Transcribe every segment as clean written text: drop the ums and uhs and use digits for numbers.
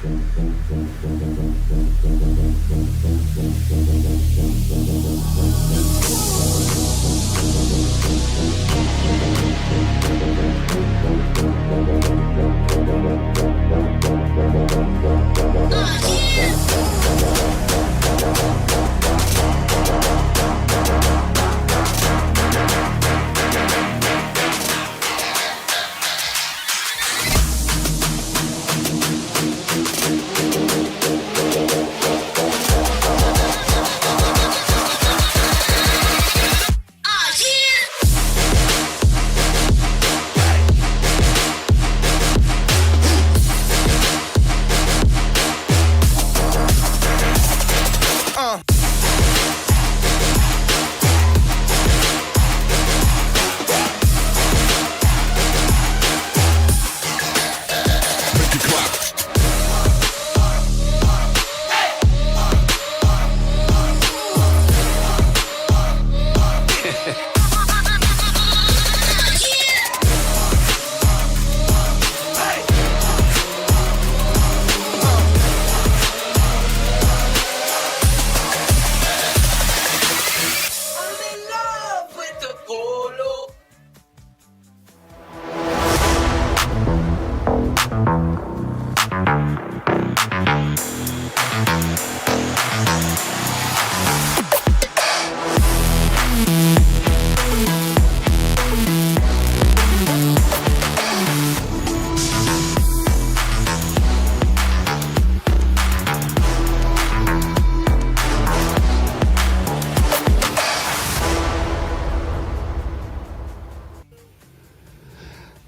A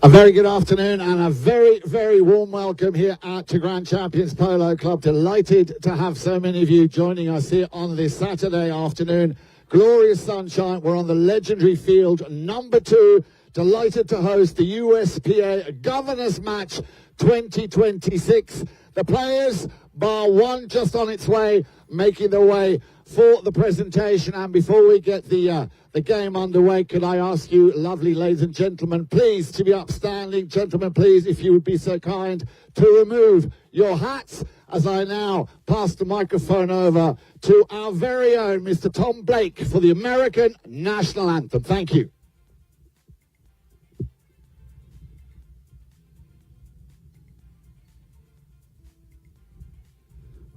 very good afternoon and a very, very warm welcome here at the Grand Champions Polo Club. Delighted to have so many of you joining us here on this Saturday afternoon. Glorious sunshine. We're on the legendary field number 2. Delighted to host the USPA Governors Match 2026. The players, bar one, just on its way, making their way for the presentation. And before we get the game underway, could I ask you, lovely ladies and gentlemen, please to be upstanding. Gentlemen, please, if you would be so kind to remove your hats as I now pass the microphone over to our very own Mr. Tom Blake for the American National Anthem. Thank you.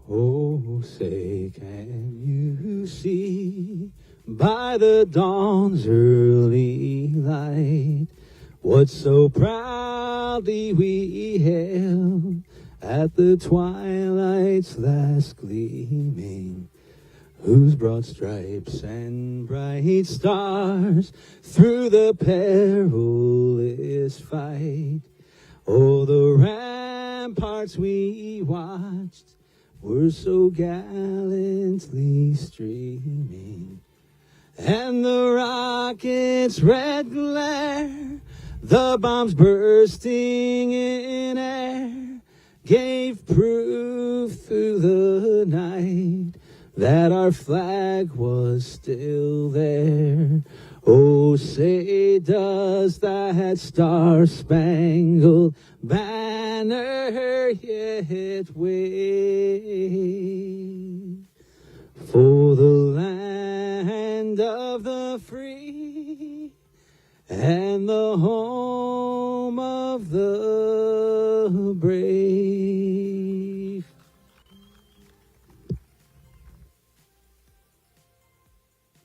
Oh, say, can you see by the dawn's early light what so proudly we hailed at the twilight's last gleaming, whose broad stripes and bright stars through the perilous fight, oh, the ramparts we watched were so gallantly streaming, and the rocket's red glare, the bombs bursting in air, gave proof through the night that our flag was still there. Oh, say, does that star-spangled banner yet wave for the land of the free and the home of the brave?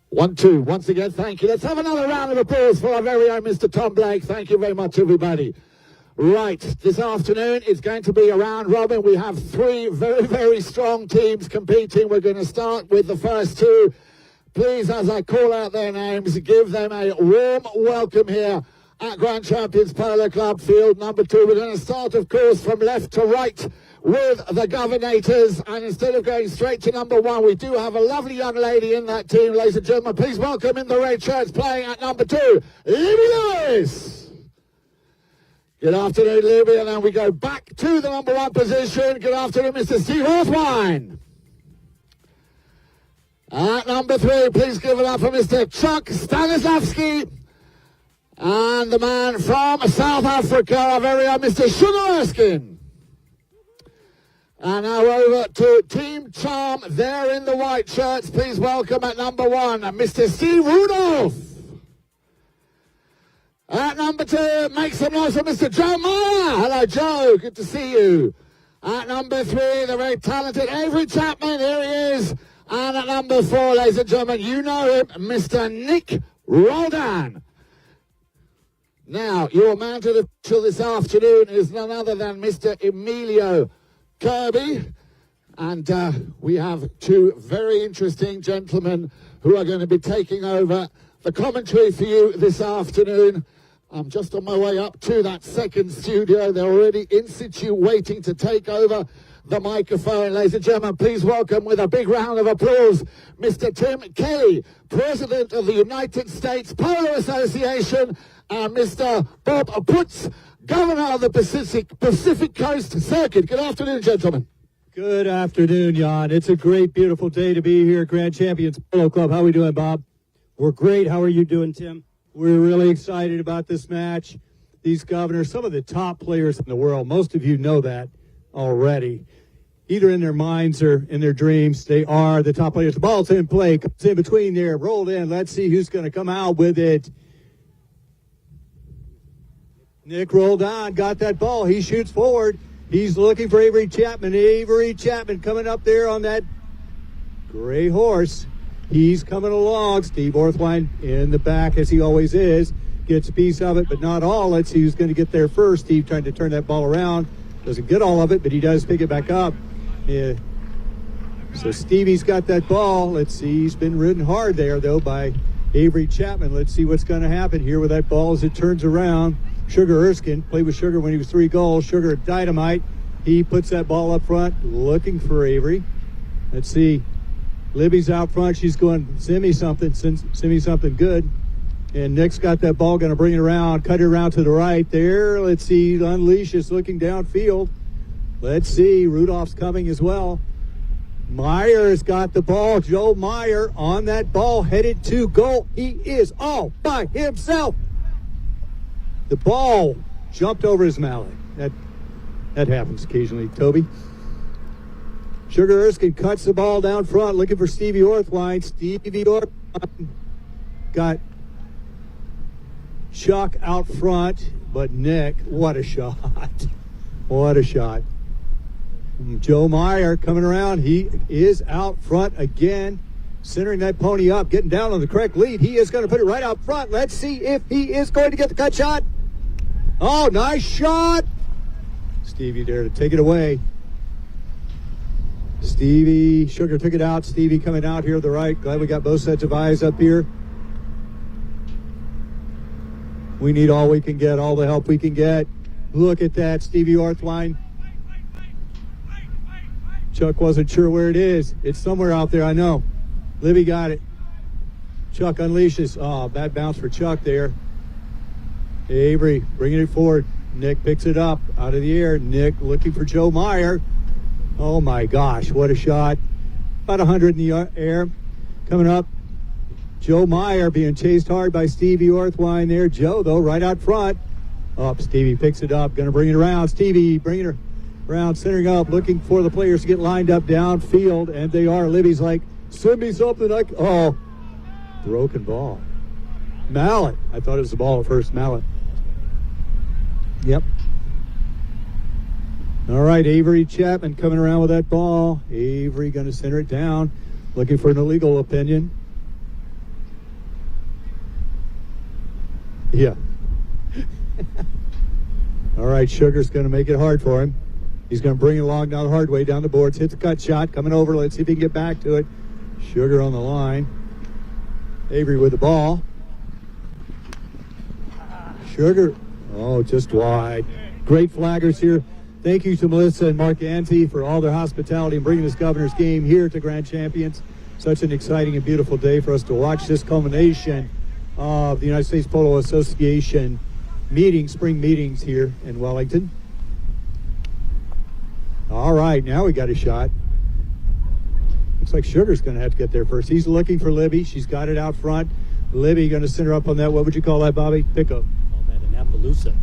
One, two. Once again, thank you. Let's have another round of applause for our very own Mr. Tom Blake. Thank you very much, everybody. Right, this afternoon it's going to be a round robin. We have 3 very, very strong teams competing. We're going to start with the first 2. Please, as I call out their names, give them a warm welcome here at Grand Champions Polo Club, field number 2. We're going to start, of course, from left to right with the Governators, and instead of going straight to number 1, we do have a lovely young lady in that team. Ladies and gentlemen, please welcome in the red shirts, playing at number 2, Libby Lewis. Good afternoon, Libby, and then we go back to the number 1 position. Good afternoon, Mr. Steve Orthwine. At number 3, please give it up for Mr. Chuck Stanislavski. And the man from South Africa, our very own Mr. Sugar Erskine. And now over to Team Charm, there in the white shirts. Please welcome at number 1, Mr. Steve Rudolph. At number 2, make some noise for Mr. Joe Meyer. Hello, Joe. Good to see you. At number 3, the very talented Avery Chapman. Here he is. And at number 4, ladies and gentlemen, you know him, Mr. Nick Roldan. Now, your man to the show this afternoon is none other than Mr. Emilio Kirby. And we have 2 very interesting gentlemen who are going to be taking over the commentary for you this afternoon. I'm just on my way up to that second studio. They're already in situ waiting to take over the microphone. Ladies and gentlemen, please welcome with a big round of applause, Mr. Tim Kelly, President of the United States Polo Association, and Mr. Bob Putz, Governor of the Pacific Coast Circuit. Good afternoon, gentlemen. Good afternoon, Jan. It's a great, beautiful day to be here at Grand Champions Polo Club. How are we doing, Bob? We're great. How are you doing, Tim? We're really excited about this match. These governors, some of the top players in the world, most of you know that already. Either in their minds or in their dreams, they are the top players. The ball's in play, comes in between there, rolled in. Let's see who's going to come out with it. Nick rolled on, got that ball. He shoots forward. He's looking for Avery Chapman. Avery Chapman coming up there on that gray horse. He's coming along. Steve Orthwine in the back, as he always is. Gets a piece of it, but not all. Let's see who's going to get there first. Steve trying to turn that ball around. Doesn't get all of it, but he does pick it back up. Yeah. So Stevie's got that ball. Let's see. He's been ridden hard there, though, by Avery Chapman. Let's see what's going to happen here with that ball as it turns around. Sugar Erskine played with Sugar when he was 3 goals. Sugar Dynamite. He puts that ball up front, looking for Avery. Let's see. Libby's out front. She's going, send me something good. And Nick's got that ball, going to bring it around, cut it around to the right there. Let's see. Unleash is looking downfield. Let's see. Rudolph's coming as well. Meyer's got the ball. Joe Meyer on that ball, headed to goal. He is all by himself. The ball jumped over his mallet. That happens occasionally, Toby. Sugar Erskine cuts the ball down front, looking for Stevie Orthwine. Stevie Orthwine got Chuck out front, but Nick, what a shot. What a shot. Joe Meyer coming around. He is out front again, centering that pony up, getting down on the correct lead. He is going to put it right out front. Let's see if he is going to get the cut shot. Oh, nice shot. Stevie there to take it away. Stevie, Sugar took it out. Stevie coming out here to the right. Glad we got both sets of eyes up here. We need all we can get, all the help we can get. Look at that, Stevie Orthwine. Chuck wasn't sure where it is. It's somewhere out there, I know. Libby got it. Chuck unleashes. Oh, bad bounce for Chuck there. Avery bringing it forward. Nick picks it up out of the air. Nick looking for Joe Meyer. Oh my gosh, what a shot. About 100 in the air. Coming up, Joe Meyer being chased hard by Stevie Orthwine there. Joe, though, right out front. Up, Stevie picks it up, going to bring it around. Stevie bringing her around, centering up, looking for the players to get lined up downfield, and they are. Libby's like, send me something. Oh, broken ball. Mallet. I thought it was the ball at first. Mallet. Yep. All right, Avery Chapman coming around with that ball. Avery going to center it down, looking for an illegal opinion. Yeah. All right, Sugar's going to make it hard for him. He's going to bring it along down the hard way, down the boards, hit the cut shot, coming over. Let's see if he can get back to it. Sugar on the line. Avery with the ball. Sugar, oh, just wide. Great flaggers here. Thank you to Melissa and Mark Anzi for all their hospitality and bringing this Governor's game here to Grand Champions. Such an exciting and beautiful day for us to watch this culmination of the United States Polo Association meetings, spring meetings here in Wellington. All right, now we got a shot. Looks like Sugar's going to have to get there first. He's looking for Libby. She's got it out front. Libby going to center up on that. What would you call that, Bobby? Pickup. Call that an Appaloosa.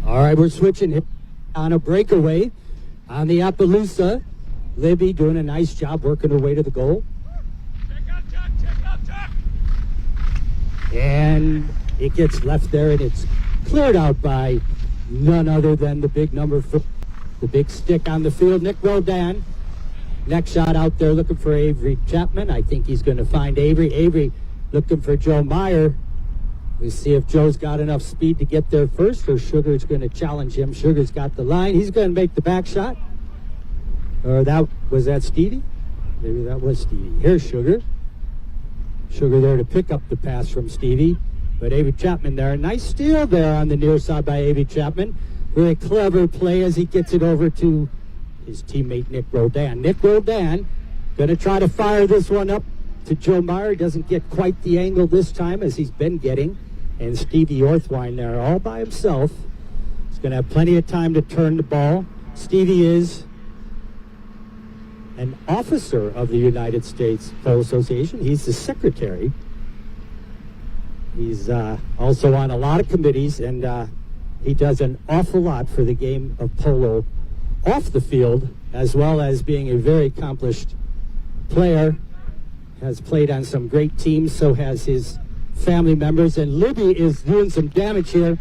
All right, we're switching on a breakaway. On the Appaloosa, Libby doing a nice job working her way to the goal. And it gets left there, and it's cleared out by none other than the big number 4, the big stick on the field, Nick Roldan. Next shot out there looking for Avery Chapman. I think he's going to find Avery. Avery looking for Joe Meyer. We see if Joe's got enough speed to get there first, or Sugar's going to challenge him. Sugar's got the line. He's going to make the back shot. Or was that Stevie? Maybe that was Stevie. Here's Sugar. Sugar there to pick up the pass from Stevie. But Avery Chapman there. Nice steal there on the near side by Avery Chapman. Very clever play as he gets it over to his teammate Nick Roldan. Nick Roldan going to try to fire this one up to Joe Meyer. Doesn't get quite the angle this time as he's been getting. And Stevie Orthwine there all by himself. He's going to have plenty of time to turn the ball. Stevie is an officer of the United States Polo Association. He's the secretary. He's also on a lot of committees, and he does an awful lot for the game of polo off the field, as well as being a very accomplished player. Has played on some great teams, so has his family members. And Libby is doing some damage here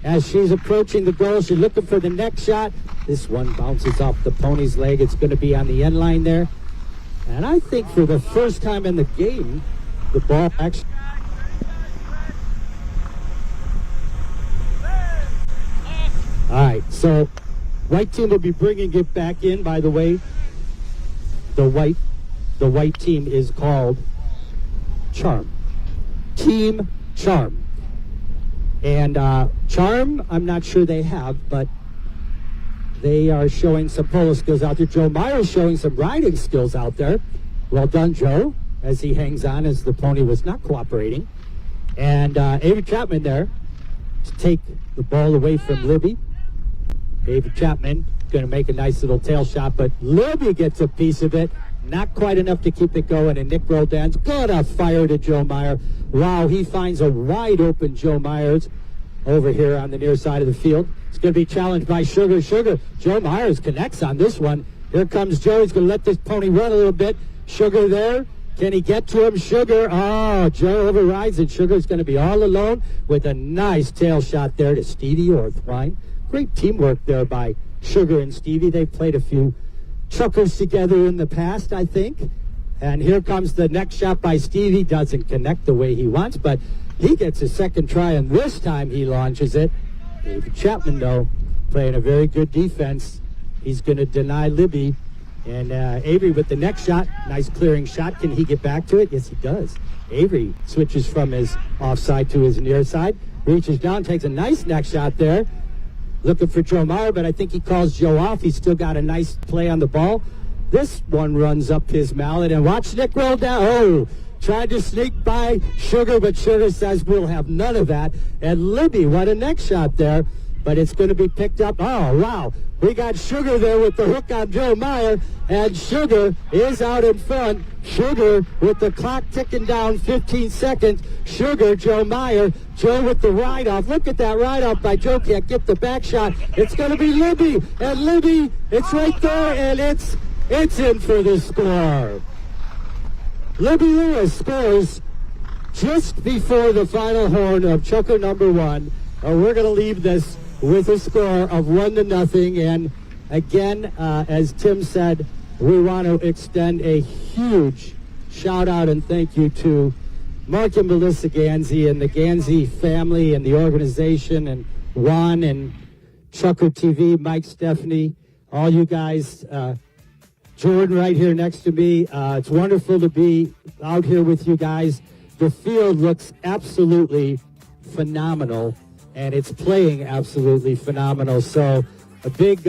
as she's approaching the goal. She's looking for the next shot. This one bounces off the pony's leg. It's going to be on the end line there. And I think for the first time in the game, the ball actually... All right, so white team will be bringing it back in. By the way, the white team is called Charm. Team Charm. And Charm, I'm not sure they have, but they are showing some polo skills out there. Joe Meyer is showing some riding skills out there. Well done, Joe, as he hangs on as the pony was not cooperating. And Avery Chapman there to take the ball away from Libby. Avery Chapman going to make a nice little tail shot, but Libby gets a piece of it. Not quite enough to keep it going, and Nick Roldan's gonna fire to Joe Meyer. Wow, he finds a wide open Joe Myers over here on the near side of the field. It's going to be challenged by Sugar. Joe Myers connects on this one. Here comes Joe. He's going to let this pony run a little bit. Sugar there. Can he get to him? Sugar. Oh, Joe overrides it. Sugar's going to be all alone with a nice tail shot there to Stevie Orthwine. Great teamwork there by Sugar and Stevie. They've played a few chuckers together in the past, I think. And here comes the next shot by Stevie. Doesn't connect the way he wants, but he gets a second try, and this time he launches it. David Chapman, though, playing a very good defense. He's going to deny Libby. And Avery with the next shot. Nice clearing shot. Can he get back to it? Yes, he does. Avery switches from his offside to his near side. Reaches down, takes a nice next shot there. Looking for Joe Meyer, but I think he calls Joe off. He's still got a nice play on the ball. This one runs up his mallet, and watch Nick roll down. Oh, tried to sneak by Sugar, but Sugar says we'll have none of that. And Libby, what a next shot there. But it's going to be picked up. Oh, wow. We got Sugar there with the hook on Joe Meyer, and Sugar is out in front. Sugar with the clock ticking down, 15 seconds. Sugar, Joe Meyer, Joe with the ride-off. Look at that ride-off by Joe. Can't get the back shot. It's going to be Libby, and Libby, it's right there, and it's in for the score. Libby Lewis scores just before the final horn of Chucker number 1. We're going to leave this with a score of 1-0. And again, as Tim said, we want to extend a huge shout out and thank you to Mark and Melissa Gansey and the Gansey family and the organization, and Juan and ChukkerTV, Mike, Stephanie, all you guys, Jordan right here next to me. It's wonderful to be out here with you guys. The field looks absolutely phenomenal, and it's playing absolutely phenomenal. So a big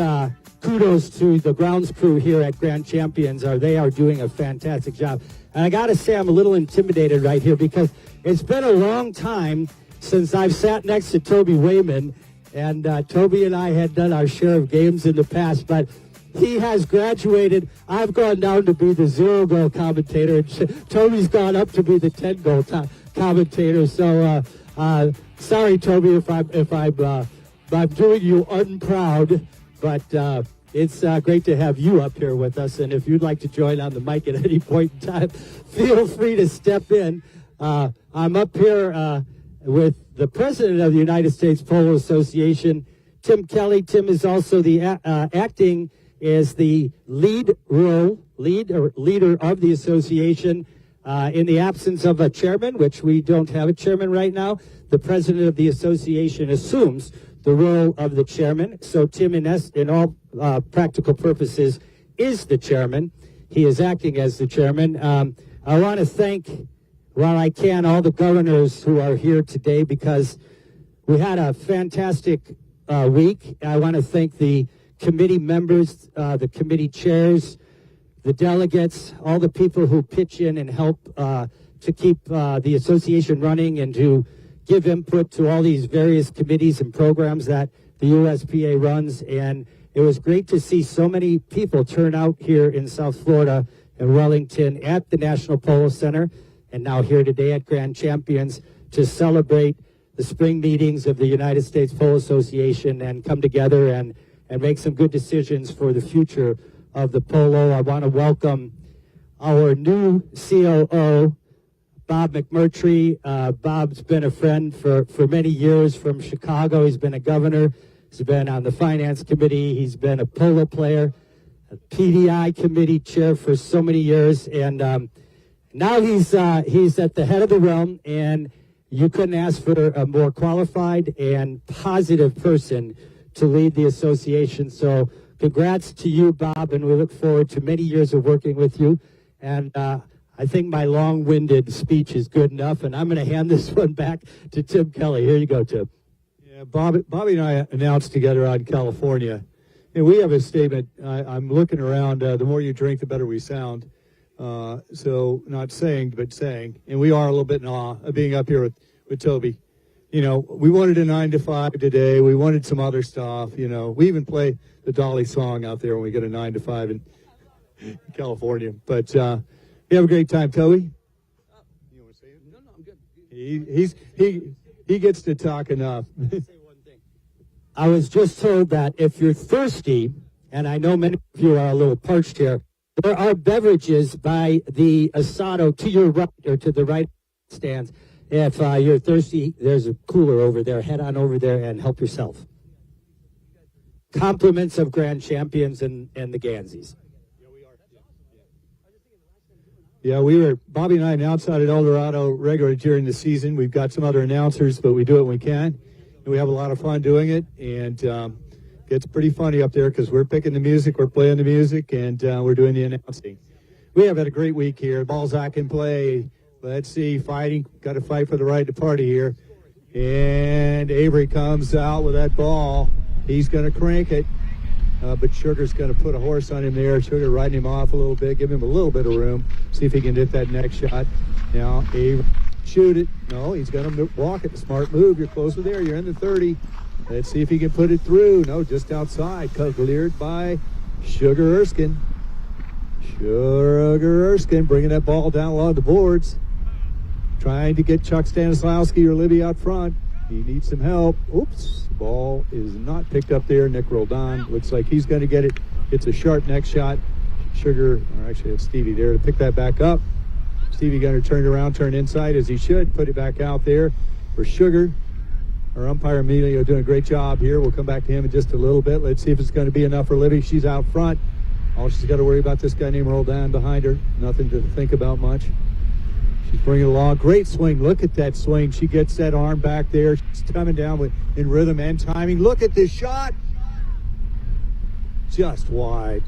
kudos to the grounds crew here at Grand Champions. They are doing a fantastic job. And I got to say, I'm a little intimidated right here because it's been a long time since I've sat next to Toby Wayman. And Toby and I had done our share of games in the past, but he has graduated. I've gone down to be the 0-goal commentator. Toby's gone up to be the 10-goal commentator. So sorry, Toby, if I'm doing you unproud, but It's great to have you up here with us, and if you'd like to join on the mic at any point in time, feel free to step in. I'm up here with the president of the United States Polo Association, Tim Kelly. Tim is also the acting as the leader of the association. In the absence of a chairman, which we don't have a chairman right now, the president of the association assumes the role of the chairman. So Tim, in all practical purposes, is the chairman. He is acting as the chairman. I want to thank, while I can, all the governors who are here today, because we had a fantastic week. I want to thank the committee members, the committee chairs, the delegates, all the people who pitch in and help to keep the association running and to give input to all these various committees and programs that the USPA runs. And it was great to see so many people turn out here in South Florida and Wellington at the National Polo Center, and now here today at Grand Champions to celebrate the spring meetings of the United States Polo Association and come together and make some good decisions for the future of the polo. I want to welcome our new COO, Bob McMurtry. Bob's been a friend for many years from Chicago. He's been a governor. He's been on the finance committee. He's been a polo player, a PDI committee chair for so many years. And now he's at the head of the realm, and you couldn't ask for a more qualified and positive person to lead the association. So congrats to you, Bob, and we look forward to many years of working with you. And I think my long-winded speech is good enough, and I'm going to hand this one back to Tim Kelly. Here you go, Tim. Yeah, Bobby and I announced together out in California, and we have a statement. I'm looking around. The more you drink, the better we sound. So not saying, but saying. And we are a little bit in awe of being up here with Toby. You know, we wanted a 9 to 5 today. We wanted some other stuff. You know, we even play the Dolly song out there when we get a 9 to 5 in California. But you have a great time, Toby. You want to say it? No, I'm good. He gets to talk enough. I was just told that if you're thirsty, and I know many of you are a little parched here, there are beverages by the Asado to your right or to the right stands. If you're thirsty, there's a cooler over there. Head on over there and help yourself. Compliments of Grand Champions and the Ganseys. Yeah, Bobby and I announced out at El Dorado regularly during the season. We've got some other announcers, but we do it when we can. And we have a lot of fun doing it. And it gets pretty funny up there because we're picking the music, we're playing the music, and we're doing the announcing. We have had a great week here. Balzac can play. Let's see, fighting. Got to fight for the right to party here. And Avery comes out with that ball. He's going to crank it. But Sugar's going to put a horse on him there. Sugar riding him off a little bit, give him a little bit of room. See if he can hit that next shot. Now, Avery, shoot it. No, he's going to walk it. Smart move. You're closer there. You're in the 30. Let's see if he can put it through. No, just outside. Cleared by Sugar Erskine. Sugar Erskine bringing that ball down along the boards. Trying to get Chuck Stanislawski or Libby out front. He needs some help. Oops. Ball is not picked up there. Nick Roldan looks like he's going to get it. It's a sharp next shot. Sugar, or actually it's Stevie there to pick that back up. Stevie going to turn around, turn inside as he should. Put it back out there for Sugar. Our umpire Emilio doing a great job here. We'll come back to him in just a little bit. Let's see if it's going to be enough for Libby. She's out front. All she's got to worry about this guy named Roldan behind her. Nothing to think about much. She's bringing it along. Great swing. Look at that swing. She gets that arm back there. She's coming down in rhythm and timing. Look at this shot. Just wide.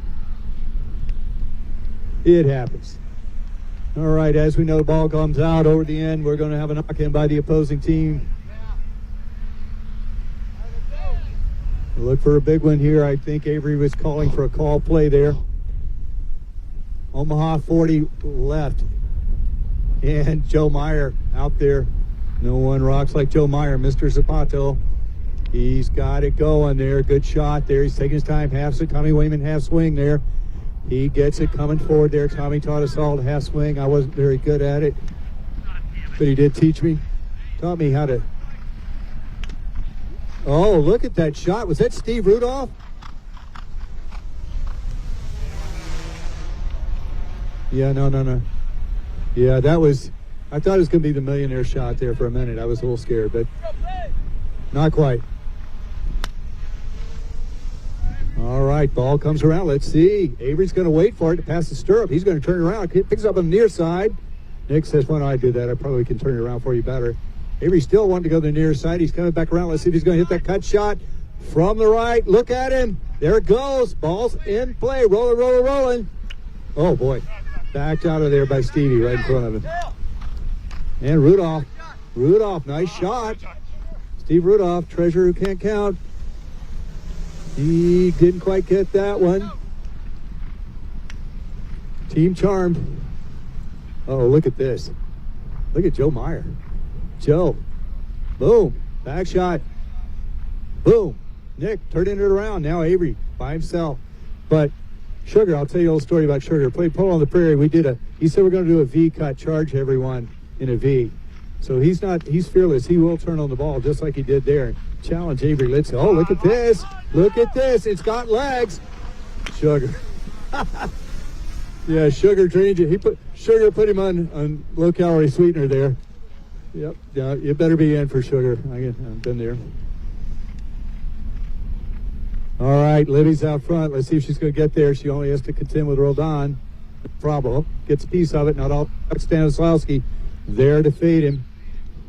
It happens. All right, as we know, the ball comes out over the end. We're going to have a knock-in by the opposing team. Look for a big one here. I think Avery was calling for a call play there. Omaha 40 left. And Joe Meyer out there. No one rocks like Joe Meyer, Mr. Zapato. He's got it going there. Good shot there. He's taking his time. Tommy Wayman half swing there. He gets it coming forward there. Tommy taught us all to half swing. I wasn't very good at it, but he did teach me. Taught me how to. Oh, look at that shot. Was that Steve Rudolph? Yeah, no. Yeah, that was, I thought it was going to be the millionaire shot there for a minute. I was a little scared, but not quite. All right, ball comes around. Let's see. Avery's going to wait for it to pass the stirrup. He's going to turn around. Picks up on the near side. Nick says, why don't I do that? I probably can turn it around for you better. Avery still wanted to go to the near side. He's coming back around. Let's see if he's going to hit that cut shot from the right. Look at him. There it goes. Ball's in play. Rolling. Oh, boy. Backed out of there by Stevie right in front of him. And Rudolph, nice shot. Steve Rudolph, treasure who can't count. He didn't quite get that one. Team charmed. Oh, look at this. Look at Joe Meyer. Joe. Boom. Back shot. Boom. Nick turning it around. Now Avery by himself. But Sugar, I'll tell you a little story about Sugar. Played polo on the prairie. He said we're going to do a V cut, charge everyone in a V. So he's fearless. He will turn on the ball just like he did there. Challenge Avery. Let's go. Oh, look at this. Look at this. It's got legs. Sugar. Yeah, Sugar trained you. Sugar put him on low-calorie sweetener there. Yep. Yeah, you better be in for Sugar. I've been there. All right, Libby's out front. Let's see if she's going to get there. She only has to contend with Roldan. Bravo. Gets a piece of it. Not all. Stanislawski there to fade him.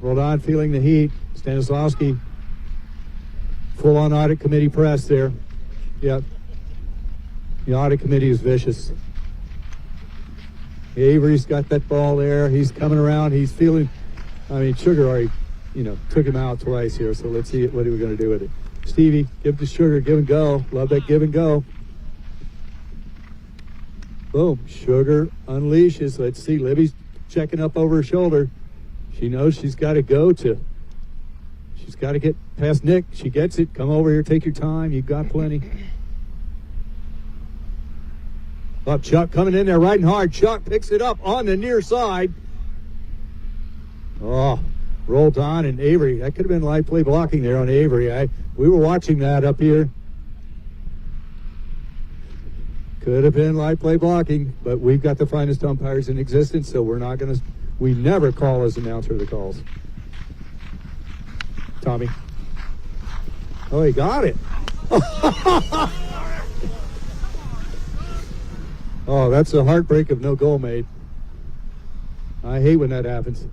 Roldan feeling the heat. Stanislawski full-on audit committee press there. Yep. The audit committee is vicious. Avery's got that ball there. He's coming around. He's feeling. Sugar already, took him out twice here. So let's see what we're going to do with it. Stevie, give to Sugar, give and go. Love that give and go. Boom. Sugar unleashes. Let's see. Libby's checking up over her shoulder. She knows she's got to She's got to get past Nick. She gets it. Come over here. Take your time. You've got plenty. Up Chuck coming in there riding hard. Chuck picks it up on the near side. Oh, rolled on and Avery. That could have been live play blocking there on Avery. We were watching that up here. Could have been live play blocking, but we've got the finest umpires in existence, so we never call as announcer the calls. Tommy. Oh, he got it. Oh, that's the heartbreak of no goal made. I hate when that happens.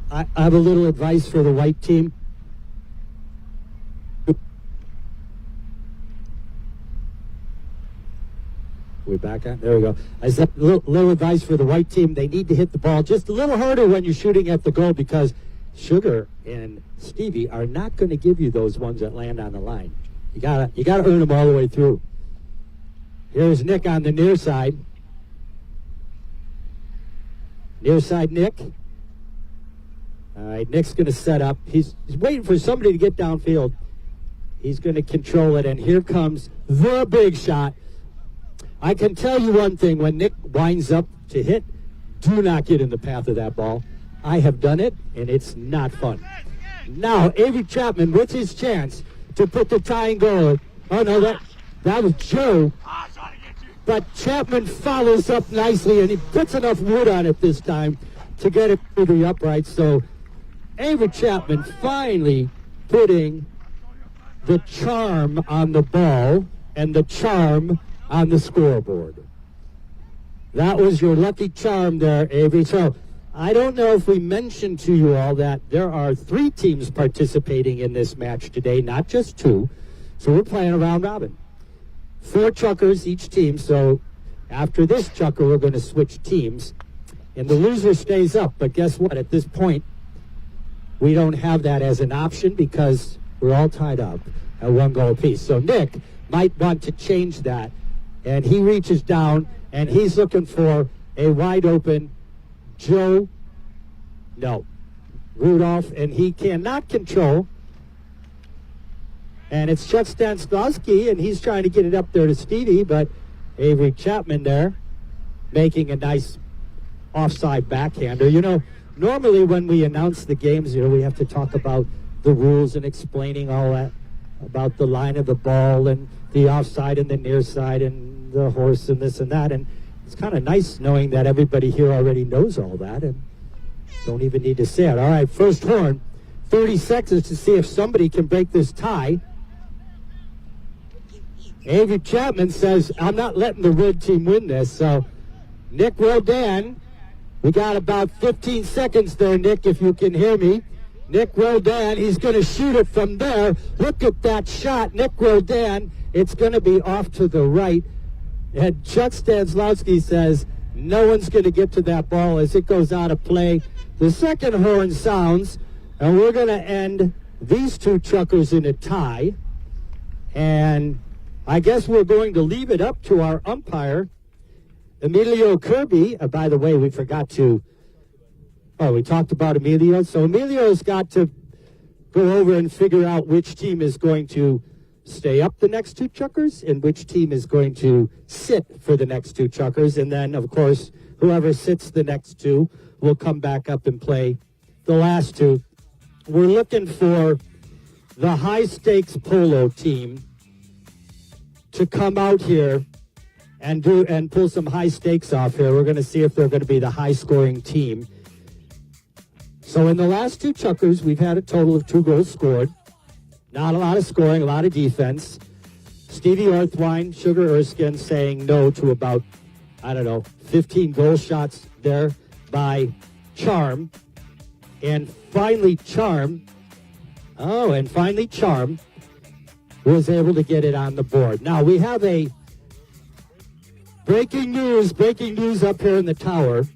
I have a little advice for the white team. We're back at, there we go. I said little advice for the white team. They need to hit the ball just a little harder when you're shooting at the goal, because Sugar and Stevie are not going to give you those ones that land on the line. You gotta earn them all the way through. Here's Nick on the near side. Near side Nick. All right, Nick's going to set up. He's waiting for somebody to get downfield. He's going to control it, and here comes the big shot. I can tell you one thing. When Nick winds up to hit, do not get in the path of that ball. I have done it, and it's not fun. Now, Avery Chapman with his chance to put the tying goal. Oh, no, that was Joe. But Chapman follows up nicely, and he puts enough wood on it this time to get it through the upright. So Avery Chapman finally putting the charm on the ball and the charm on the scoreboard. That was your lucky charm there, Avery. So I don't know if we mentioned to you all that there are 3 teams participating in this match today, not just 2. So we're playing a round robin. 4 chuckers each team. So after this chucker, we're going to switch teams. And the loser stays up. But guess what? At this point, we don't have that as an option because we're all tied up at 1 goal apiece. So Nick might want to change that. And he reaches down, and he's looking for a wide open Rudolph, and he cannot control. And it's Chuck Stanislawski, and he's trying to get it up there to Stevie, but Avery Chapman there making a nice offside backhander. Normally when we announce the games, we have to talk about the rules and explaining all that about the line of the ball and the offside and the near side and the horse and this and that. And It's kind of nice knowing that everybody here already knows all that and don't even need to say it. All right, first horn, 30 seconds to see if somebody can break this tie. Avery Chapman says, I'm not letting the red team win this. So Nick Rodan, we got about 15 seconds there, Nick, if you can hear me. Nick Rodan, he's going to shoot it from there. Look at that shot, Nick Rodan. It's going to be off to the right. And Chuck Stanslawski says, no one's going to get to that ball as it goes out of play. The second horn sounds, and we're going to end these two chuckers in a tie. And I guess we're going to leave it up to our umpire, Emilio Kirby. By the way, we forgot to, we talked about Emilio. So Emilio's got to go over and figure out which team is going to stay up the next two chuckers and which team is going to sit for the next two chuckers. And then, of course, whoever sits the next two will come back up and play the last two. We're looking for the high-stakes polo team to come out here and pull some high stakes off here. We're going to see if they're going to be the high-scoring team. So in the last two chuckers, we've had a total of 2 goals scored. Not a lot of scoring, a lot of defense. Stevie Orthwine, Sugar Erskine saying no to about, 15 goal shots there by Charm. And finally Charm was able to get it on the board. Now we have a breaking news up here in the tower.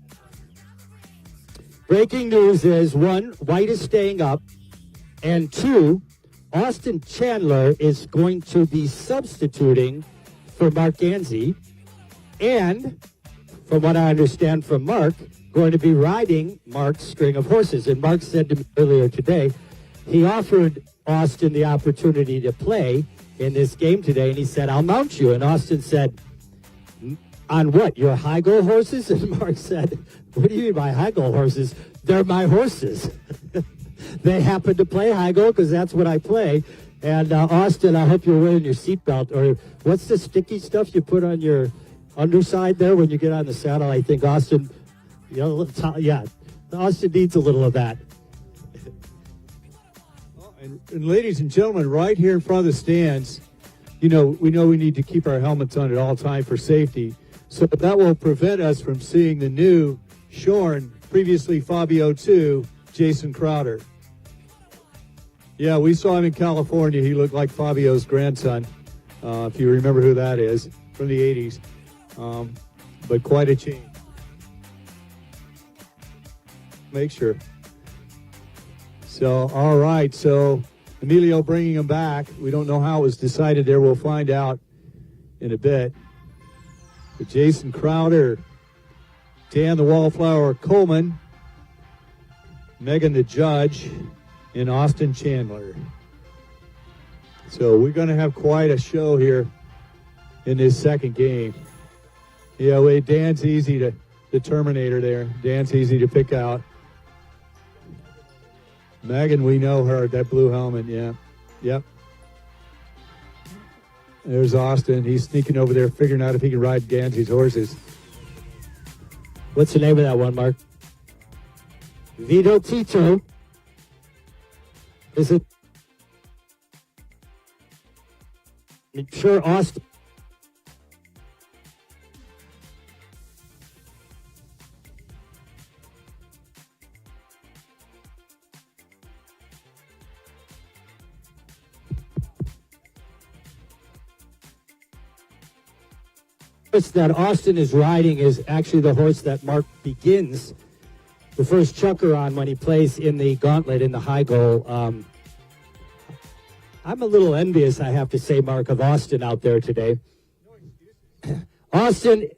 Breaking news is, 1, White is staying up, and 2, Austin Chandler is going to be substituting for Mark Ganzi, and from what I understand from Mark, going to be riding Mark's string of horses. And Mark said to me earlier today, he offered Austin the opportunity to play in this game today, and he said, I'll mount you. And Austin said, on what, your high goal horses? And Mark said, what do you mean by high goal horses? They're my horses. They happen to play high goal because that's what I play. And Austin, I hope you're wearing your seatbelt, or what's the sticky stuff you put on your underside there when you get on the saddle? I think Austin, Austin needs a little of that. And ladies and gentlemen, right here in front of the stands, we know we need to keep our helmets on at all time for safety. So that will prevent us from seeing the new shorn, previously Fabio 2, Jason Crowder. Yeah, we saw him in California. He looked like Fabio's grandson, if you remember who that is, from the 80s. But quite a change. Make sure. So, all right. So, Emilio bringing him back. We don't know how it was decided there. We'll find out in a bit. But Jason Crowder, Dan the Wallflower Coleman, Megan the Judge, and Austin Chandler. So we're going to have quite a show here in this second game. Yeah, wait, Dan's easy to, the Terminator there. Dan's easy to pick out. Megan, we know her, that blue helmet, yeah. Yep. There's Austin. He's sneaking over there, figuring out if he can ride Gansi's horses. What's the name of that one, Mark? Vito Tito. Is it? I'm sure Austin. That Austin is riding is actually the horse that Mark begins the first chucker on when he plays in the gauntlet in the high goal. I'm a little envious, I have to say, Mark, of Austin out there today. Austin,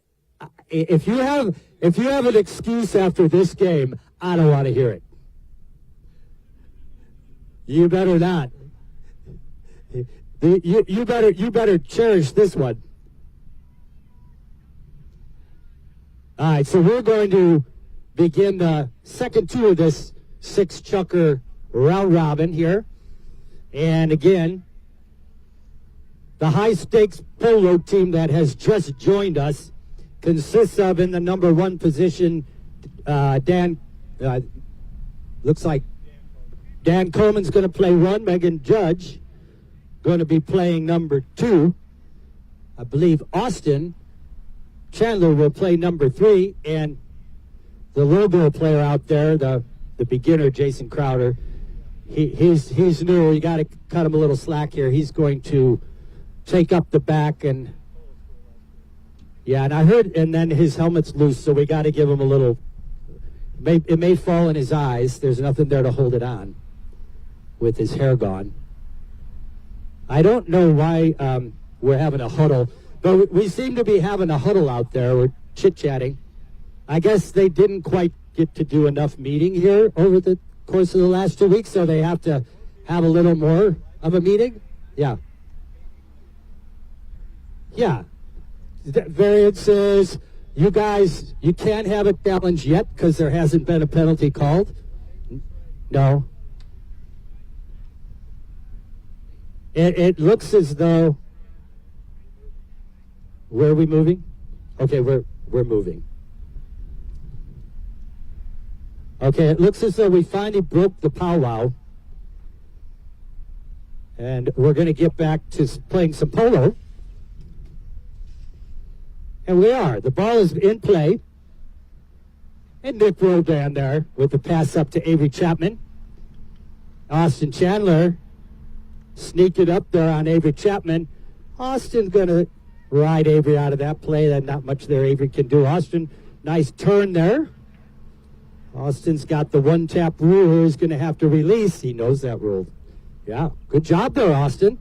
if you have an excuse after this game, I don't want to hear it. You better not. You better cherish this one. All right, so we're going to begin the second two of this 6-chucker round robin here. And again, the high-stakes polo team that has just joined us consists of, in the number 1 position, looks like Dan Coleman's going to play 1. Megan Judge going to be playing number 2. I believe Austin Chandler will play number 3, and the logo player out there, the beginner, Jason Crowder, he's new. You got to cut him a little slack here. He's going to take up the back, and yeah, and I heard, and then his helmet's loose, so we got to give him a little. It may fall in his eyes. There's nothing there to hold it on with his hair gone. I don't know why we're having a huddle, but we seem to be having a huddle out there. We're chit-chatting. I guess they didn't quite get to do enough meeting here over the course of the last 2 weeks, so they have to have a little more of a meeting. Yeah. Yeah. Variances. You guys, you can't have a challenge yet because there hasn't been a penalty called. No. It looks as though. Where are we moving? Okay, we're moving. Okay, it looks as though we finally broke the powwow. And we're going to get back to playing some polo. And we are. The ball is in play. And Nick Roldan there with the pass up to Avery Chapman. Austin Chandler sneaked it up there on Avery Chapman. Austin's going to ride Avery out of that play. That not much there Avery can do. Austin, nice turn there. Austin's got the one-tap rule. He's going to have to release. He knows that rule. Yeah, good job there, Austin.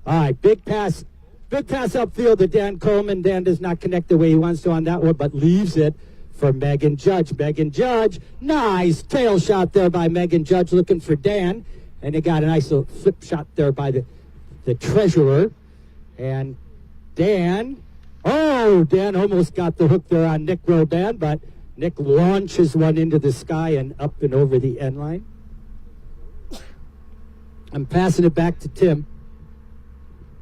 All right, big pass upfield to Dan Coleman. Dan does not connect the way he wants to on that one, but leaves it for Megan Judge. Megan Judge, nice tail shot there by Megan Judge looking for Dan. And they got a nice little flip shot there by the treasurer. And Dan almost got the hook there on Nick Rodan, but Nick launches one into the sky and up and over the end line. I'm passing it back to Tim.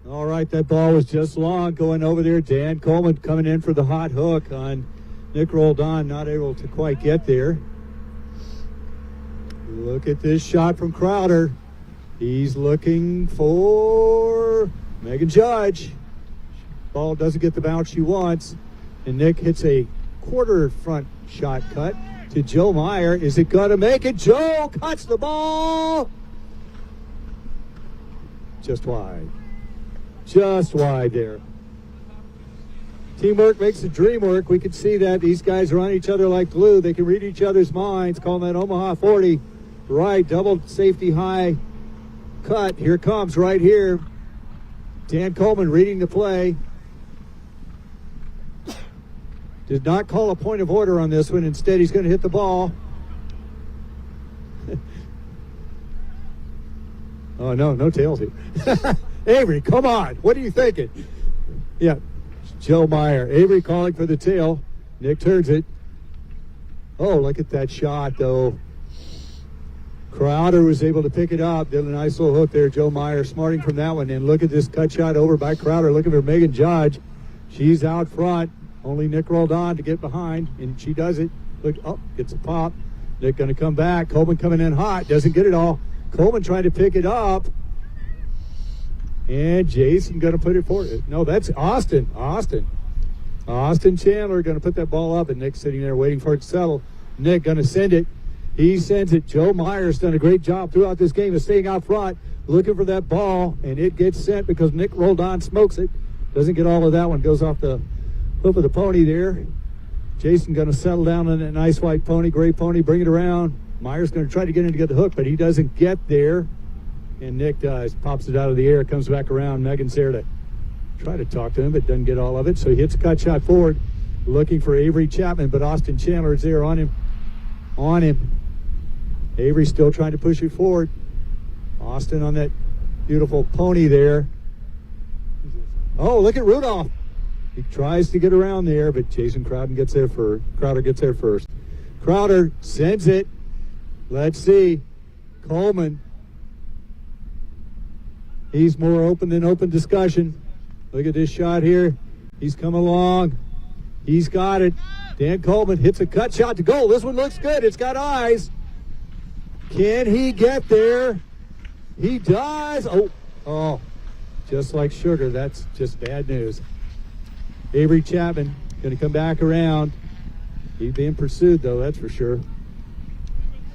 All right, that ball was just long going over there. Dan Coleman coming in for the hot hook on Nick Roldan, not able to quite get there. Look at this shot from Crowder. He's looking for Megan Judge. Ball doesn't get the bounce she wants. And Nick hits a quarter front shot cut to Joe Meyer. Is it going to make it? Joe cuts the ball. Just wide. Just wide there. Teamwork makes the dream work. We can see that these guys are on each other like glue. They can read each other's minds. Calling that Omaha 40. Right, double safety high cut. Here comes right here. Dan Coleman reading the play. Did not call a point of order on this one. Instead, he's going to hit the ball. Oh, no tails here. Avery, come on. What are you thinking? Yeah, Joe Meyer. Avery calling for the tail. Nick turns it. Oh, look at that shot, though. Crowder was able to pick it up. Did a nice little hook there. Joe Meyer smarting from that one. And look at this cut shot over by Crowder. Looking for Megan Judge. She's out front. Only Nick rolled on to get behind. And she does it. Look, gets a pop. Nick going to come back. Coleman coming in hot. Doesn't get it all. Coleman trying to pick it up. And Jason going to put it forward. No, that's Austin. Austin Chandler going to put that ball up. And Nick's sitting there waiting for it to settle. Nick going to send it. He sends it. Joe Meyer's done a great job throughout this game of staying out front, looking for that ball, and it gets sent because Nick rolled on, smokes it. Doesn't get all of that one. Goes off the hoof of the pony there. Jason going to settle down on that nice white pony, gray pony, bring it around. Meyer's going to try to get in to get the hook, but he doesn't get there. And Nick does. Pops it out of the air, comes back around. Megan's there to try to talk to him, but doesn't get all of it. So he hits a cut shot forward, looking for Avery Chapman, but Austin Chandler is there on him. Avery still trying to push it forward. Austin on that beautiful pony there. Oh, look at Rudolph. He tries to get around there, but Jason Crowder gets there first. Crowder sends it. Let's see. Coleman. He's more open than open discussion. Look at this shot here. He's come along. He's got it. Dan Coleman hits a cut shot to goal. This one looks good. It's got eyes. Can he get there? He does. Oh, just like Sugar. That's just bad news. Avery Chapman going to come back around. He's being pursued, though, that's for sure.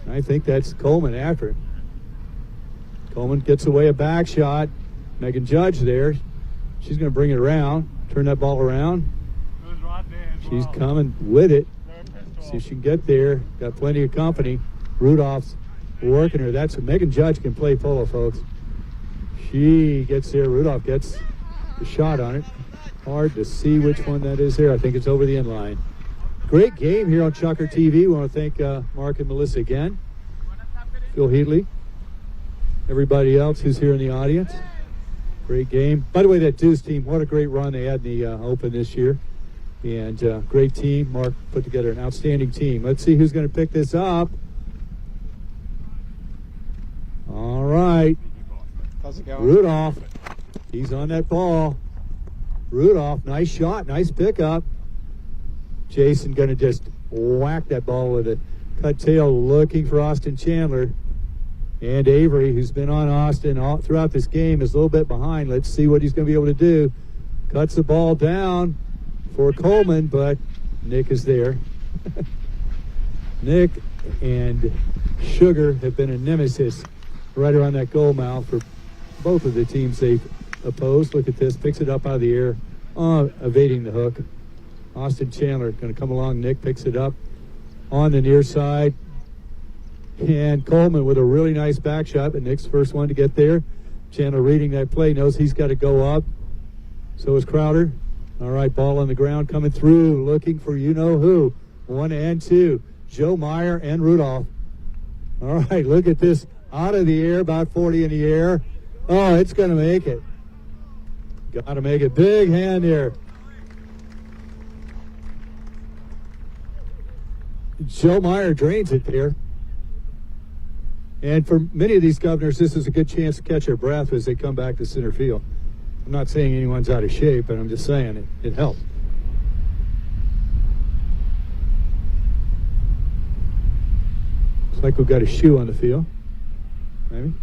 I think that's Coleman after him. Coleman gets away a back shot. Megan Judge there. She's going to bring it around, turn that ball around. She's coming with it. See if she can get there. Got plenty of company. Rudolph's working her. That's Megan Judge can play polo, folks. She gets there. Rudolph gets the shot on it. Hard to see which one that is there. I think it's over the end line. Great game here on ChukkerTV. We want to thank Mark and Melissa again. Phil Heatley. Everybody else who's here in the audience. Great game. By the way, that Deuce team, what a great run they had in the Open this year. And great team. Mark put together an outstanding team. Let's see who's going to pick this up. All right. How's it going? Rudolph. He's on that ball. Rudolph, nice shot, nice pickup. Jason going to just whack that ball with a cut tail, looking for Austin Chandler. And Avery, who's been on Austin all throughout this game, is a little bit behind. Let's see what he's going to be able to do. Cuts the ball down for Coleman, but Nick is there. Nick and Sugar have been a nemesis right around that goal mouth for both of the teams they've opposed. Look at this, picks it up out of the air, evading the hook. Austin Chandler going to come along. Nick picks it up on the near side. And Coleman with a really nice back shot, but Nick's first one to get there. Chandler reading that play, knows he's got to go up. So is Crowder. All right, ball on the ground coming through, looking for you-know-who. 1 and 2, Joe Meyer and Rudolph. All right, look at this. Out of the air, about 40 in the air. Oh, it's going to make it. Got to make it. Big hand there. Joe Meyer drains it there. And for many of these Governors, this is a good chance to catch their breath as they come back to center field. I'm not saying anyone's out of shape, but I'm just saying it helps. Looks like we've got a shoe on the field. Maybe.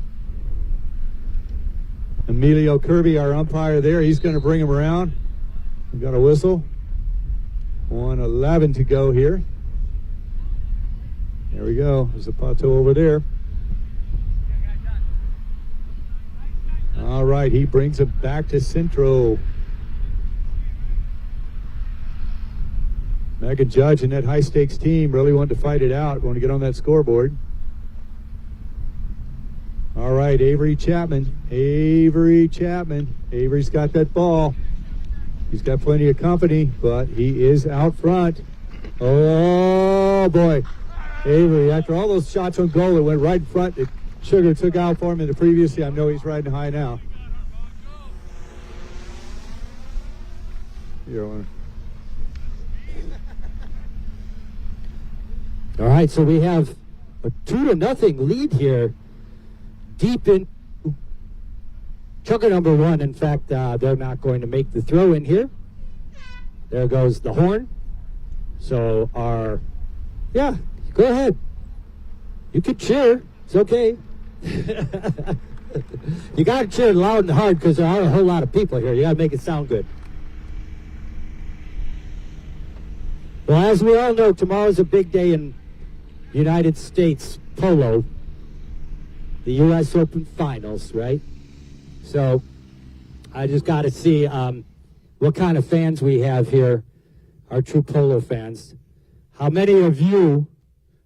Emilio Kirby, our umpire there, he's going to bring him around. We've got a whistle. 1:11 to go here. There we go. There's a Pato over there. All right, he brings it back to Centro. Megan Judge and that high-stakes team really wanted to fight it out, want to get on that scoreboard. All right, Avery Chapman. Avery's got that ball. He's got plenty of company, but he is out front. Oh, boy. Avery, after all those shots on goal, it went right in front. Sugar took out for him in the previous year. I know he's riding high now. All right, so we have a 2-0 lead here, deep in Chucker number 1. In fact, they're not going to make the throw in here. There goes the horn. So yeah, go ahead. You can cheer. It's okay. You got to cheer loud and hard because there are a whole lot of people here. You got to make it sound good. Well, as we all know, tomorrow's a big day in United States polo, the U.S. Open Finals, right? So I just got to see what kind of fans we have here, our true polo fans. How many of you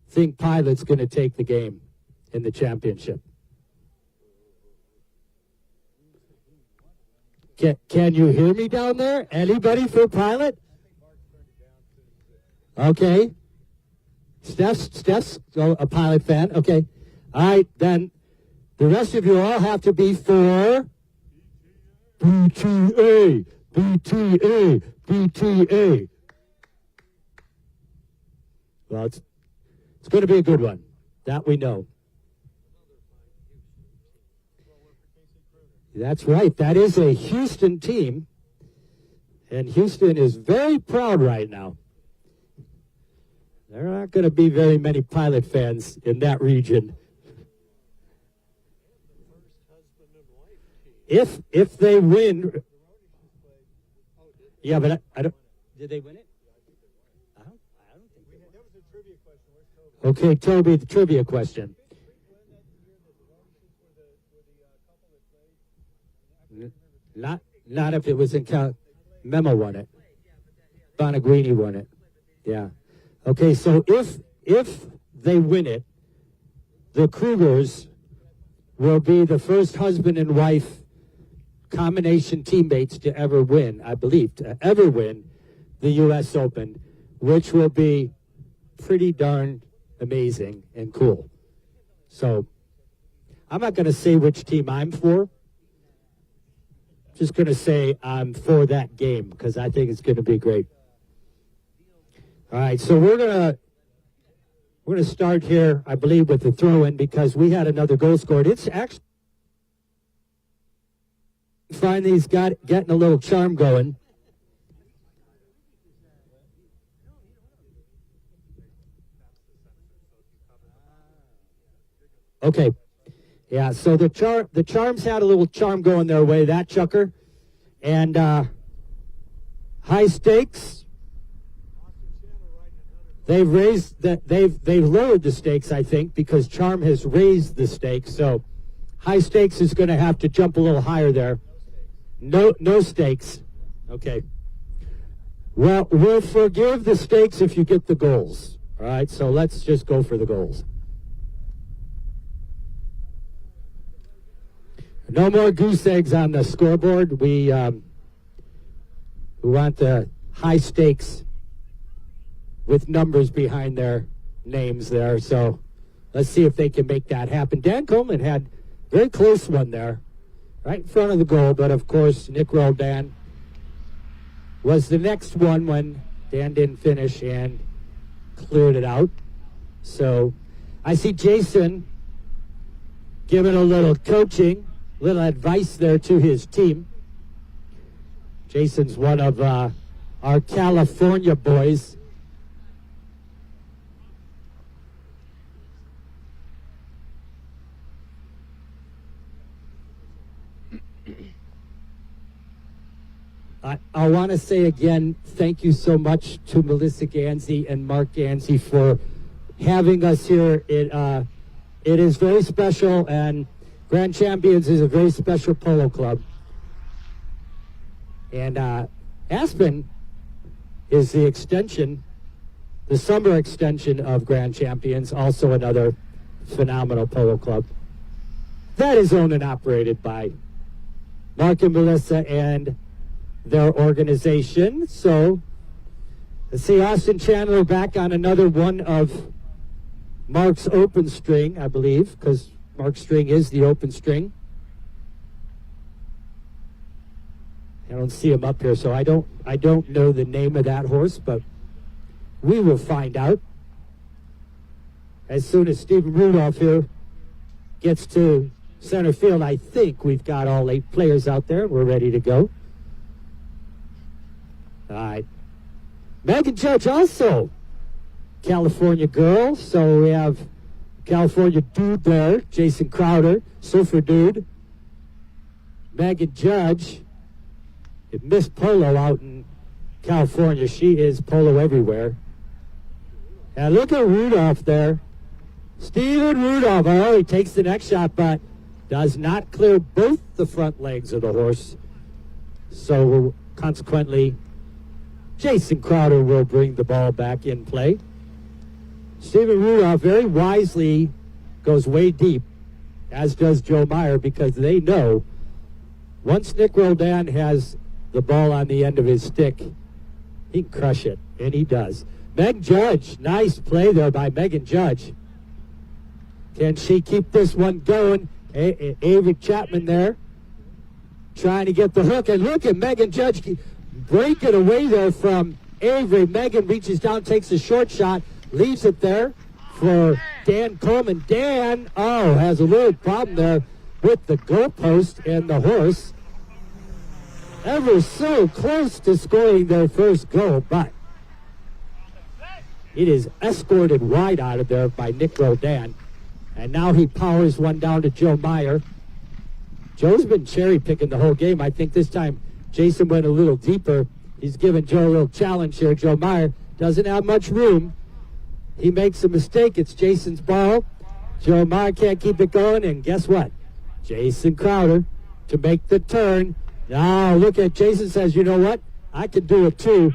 think Pilot's going to take the game in the championship? Can you hear me down there? Anybody for Pilot? Okay. Steph's a Pilot fan. Okay. All right, then the rest of you all have to be for BTA. BTA. BTA. Well, it's going to be a good one. That we know. That's right. That is a Houston team. And Houston is very proud right now. There aren't going to be very many Pilot fans in that region. If they win, yeah, but I don't. Did they win it? I don't think they won. That was a trivia question. Okay, Toby, the trivia question. Not if it was in Memo won it. Bonaguini won it. Yeah. Okay, so if they win it, the Krugers will be the first husband and wife combination teammates to ever win, I believe, to ever win the U.S. Open, which will be pretty darn amazing and cool. So I'm not going to say which team I'm for. Just going to say I'm for that game because I think it's going to be great. All right, so we're gonna start here, I believe, with the throw-in because we had another goal scored. It's actually finally he's getting a little charm going. Okay, yeah. So the charms had a little charm going their way. That Chucker, and high stakes. They've raised that they've lowered the stakes, I think, because Charm has raised the stakes. So high stakes is going to have to jump a little higher there. No stakes. Okay. Well, we'll forgive the stakes if you get the goals. All right. So let's just go for the goals. No more goose eggs on the scoreboard. We want the high stakes with numbers behind their names there. So let's see if they can make that happen. Dan Coleman had a very close one there, right in front of the goal. But, of course, Nick Roldan was the next one when Dan didn't finish and cleared it out. So I see Jason giving a little coaching, little advice there to his team. Jason's one of our California boys. I want to say again, thank you so much to Melissa Gansey and Mark Gansey for having us here. It is very special, and Grand Champions is a very special polo club. And Aspen is the extension, the summer extension of Grand Champions, also another phenomenal polo club. That is owned and operated by Mark and Melissa and their organization. So let's see Austin Chandler back on another one of Mark's open string, I believe, because Mark's string is the open string. I don't see him up here, so I don't know the name of that horse, but we will find out as soon as Stephen Rudolph here gets to center field. I think we've got all 8 players out there. We're ready to go. All right. Megan Judge also California girl. So we have California dude there, Jason Crowder, surfer dude. Megan Judge, Miss Polo out in California. She is polo everywhere. And look at Rudolph there. Steven Rudolph. Oh, he takes the next shot, but does not clear both the front legs of the horse. So consequently, Jason Crowder will bring the ball back in play. Steven Rudolph very wisely goes way deep, as does Joe Meyer, because they know once Nick Roldan has the ball on the end of his stick, he can crush it, and he does. Meg Judge, nice play there by Megan Judge. Can she keep this one going? Avery Chapman there trying to get the hook, and look at Megan Judge breaking away there from Avery. Megan reaches down, takes a short shot, leaves it there for Dan Coleman. Dan, has a little problem there with the goalpost and the horse. ever so close to scoring their first goal, but it is escorted wide out of there by Nick Roldan. And now he powers one down to Joe Meyer. Joe's been cherry picking the whole game. I think this time Jason went a little deeper. He's giving Joe a little challenge here. Joe Meyer doesn't have much room. He makes a mistake. It's Jason's ball. Joe Meyer can't keep it going, and guess what? Jason Crowder to make the turn. Now look at Jason says, you know what? I can do it too.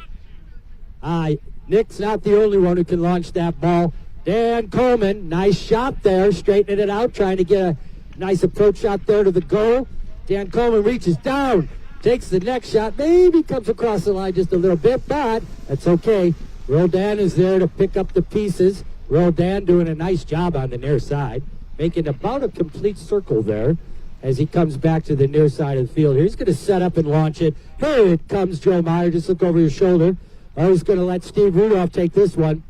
Nick's not the only one who can launch that ball. Dan Coleman, nice shot there, straightening it out, trying to get a nice approach shot there to the goal. Dan Coleman reaches down, takes the next shot, maybe comes across the line just a little bit, but that's okay. Roldan is there to pick up the pieces. Roldan doing a nice job on the near side, making about a complete circle there as he comes back to the near side of the field. He's going to set up and launch it. Here it comes, Joe Meyer. Just look over your shoulder. I was going to let Steve Rudolph take this one.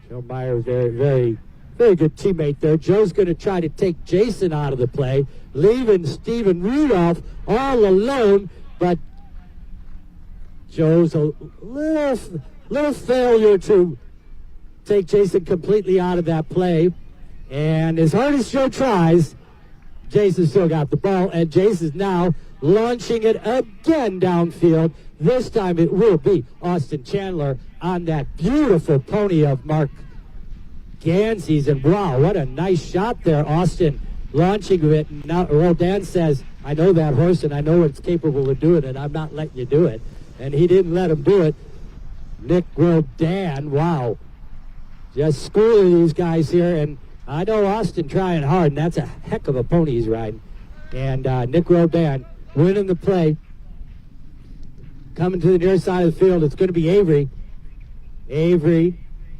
Joe Meyer, very, very, very good teammate there. Joe's going to try to take Jason out of the play, leaving Steven Rudolph all alone, but Joe's a little failure to take Jason completely out of that play. And as hard as Joe tries, Jason still got the ball, and Jason's now launching it again downfield. This time it will be Austin Chandler on that beautiful pony of Mark Gansey's. And wow, what a nice shot there. Austin launching it. Now Roldan says, I know that horse and I know it's capable of doing it. I'm not letting you do it. And he didn't let him do it. Nick Roldan, wow. Just schooling these guys here. And I know Austin trying hard, and that's a heck of a pony he's riding. And Nick Roldan winning the play. Coming to the near side of the field, it's going to be Avery. Avery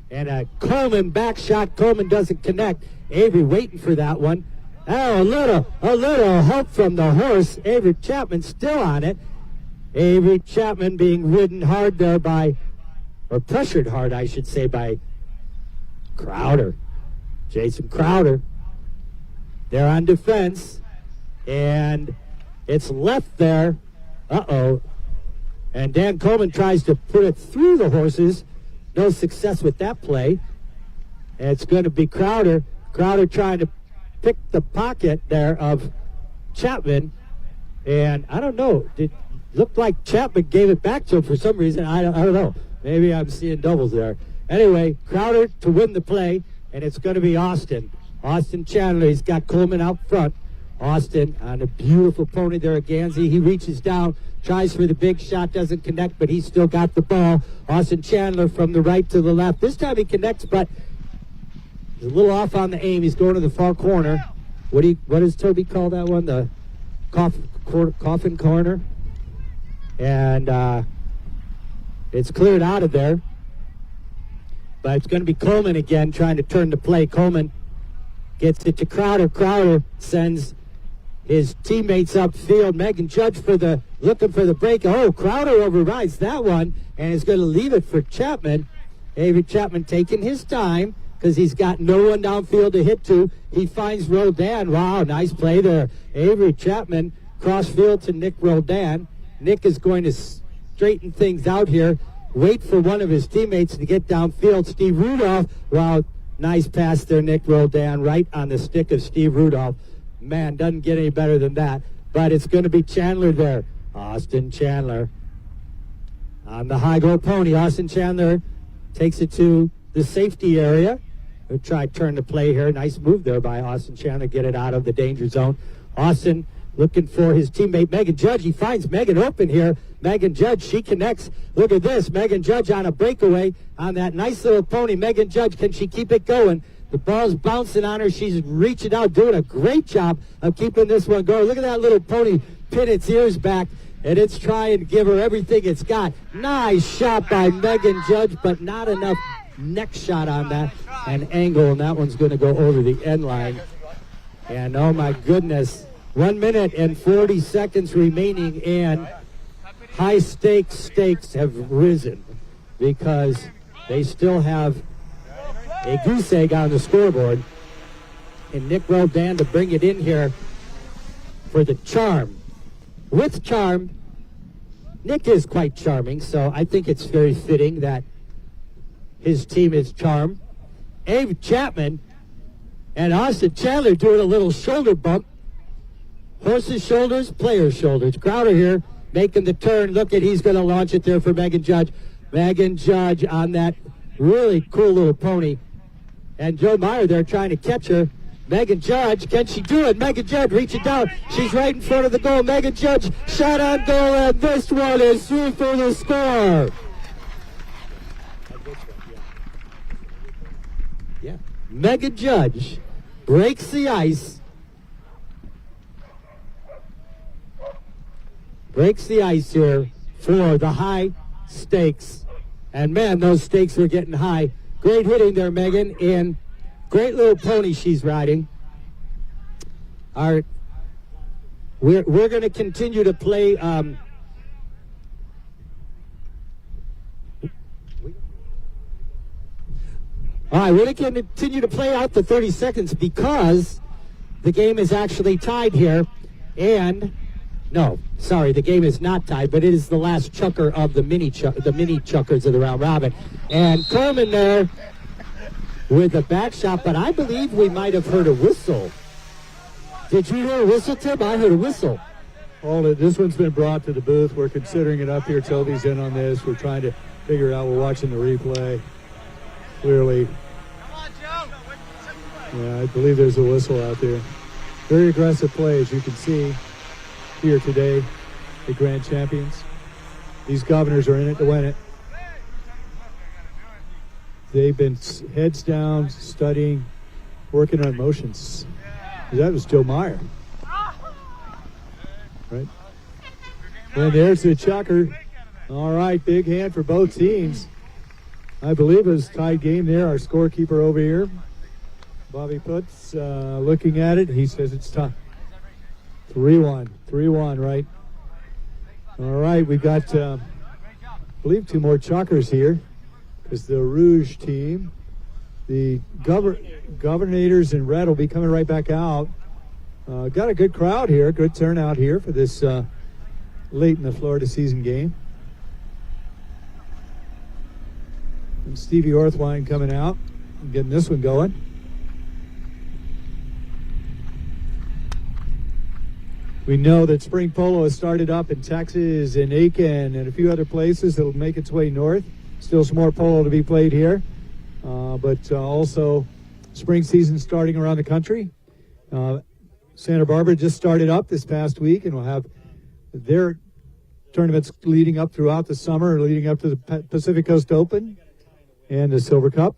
and a Coleman back shot. Coleman doesn't connect. Avery waiting for that one. Oh, a little help from the horse. Avery Chapman still on it. Avery Chapman being ridden hard there by, or pressured hard, I should say, by Crowder. Jason Crowder. They're on defense. And it's left there. Uh-oh. And Dan Coleman tries to put it through the horses. No success with that play. And it's going to be Crowder. Crowder trying to pick the pocket there of Chapman. And I don't know. It looked like Chapman gave it back to him for some reason. I don't know. Maybe I'm seeing doubles there. Anyway, Crowder to win the play. And it's going to be Austin. Austin Chandler. He's got Coleman out front. Austin on a beautiful pony there at Gansey. He reaches down, tries for the big shot, doesn't connect, but he's still got the ball. Austin Chandler from the right to the left. This time he connects, but he's a little off on the aim. He's going to the far corner. What does Toby call that one? The coffin corner. And it's cleared out of there. But it's going to be Coleman again trying to turn the play. Coleman gets it to Crowder. Crowder sends his teammates upfield. Megan Judge looking for the break. Oh, Crowder overrides that one and is going to leave it for Chapman. Avery Chapman taking his time because he's got no one downfield to hit to. He finds Roldan. Wow, nice play there. Avery Chapman cross field to Nick Roldan. Nick is going to straighten things out here. Wait for one of his teammates to get downfield. Steve Rudolph. Wow, nice pass there, Nick Roldan, right on the stick of Steve Rudolph. Man, doesn't get any better than that. But it's going to be Chandler there. Austin Chandler on the high goal pony. Austin Chandler takes it to the safety area. We'll try to turn the play here. Nice move there by Austin Chandler. Get it out of the danger zone. Austin looking for his teammate Megan Judge. He finds Megan open here. Megan Judge, she connects. Look at this. Megan Judge on a breakaway on that nice little pony. Megan Judge, can she keep it going? The ball's bouncing on her. She's reaching out, doing a great job of keeping this one going. Look at that little pony pin its ears back, and it's trying to give her everything it's got. Nice shot by Megan Judge, but not enough neck shot on that and angle, and that one's going to go over the end line. And oh my goodness, 1 minute and 40 seconds remaining, and high stakes have risen because they still have a goose egg on the scoreboard. And Nick Roldan to bring it in here for the charm. With charm, Nick is quite charming, so I think it's very fitting that his team is charmed. Abe Chapman and Austin Chandler doing a little shoulder bump. Horse's shoulders, player's shoulders. Crowder here making the turn. Look at, he's going to launch it there for Megan Judge. Megan Judge on that really cool little pony. And Joe Meyer there trying to catch her. Megan Judge, can she do it? Megan Judge reaching down. She's right in front of the goal. Megan Judge shot on goal, and this one is through for the score. Yeah. Megan Judge breaks the ice. Breaks the ice here for the high stakes. And man, those stakes were getting high. Great hitting there, Megan, and great little pony she's riding. We're going to continue to play. All right, we're going to continue to play out the 30 seconds because the game is actually tied here. And no, sorry, the game is not tied, but it is the last chukker of the mini chukkers of the round robin. And Coleman there with a back shot, but I believe we might have heard a whistle. Did you hear a whistle, Tim? I heard a whistle. Hold it. This one's been brought to the booth. We're considering it up here. Toby's in on this. We're trying to figure it out. We're watching the replay. Clearly. Yeah, I believe there's a whistle out there. Very aggressive play, as you can see here today, the Grand Champions. These Governors are in it to win it. They've been heads down, studying, working on motions. That was Joe Meyer. Right? And there's the chukker. All right, big hand for both teams. I believe it was a tied game there. Our scorekeeper over here, Bobby Putz, looking at it. He says it's tied. 3-1. 3-1, right? All right, we got, I believe, 2 more chukkers here. Because the Rouge team, the Governators in red will be coming right back out. Got a good crowd here, good turnout here for this late in the Florida season game. And Stevie Orthwine coming out and getting this one going. We know that spring polo has started up in Texas and Aiken and a few other places. It'll make its way north. Still some more polo to be played here, but also spring season starting around the country. Santa Barbara just started up this past week, and we'll have their tournaments leading up throughout the summer, leading up to the Pacific Coast Open and the Silver Cup.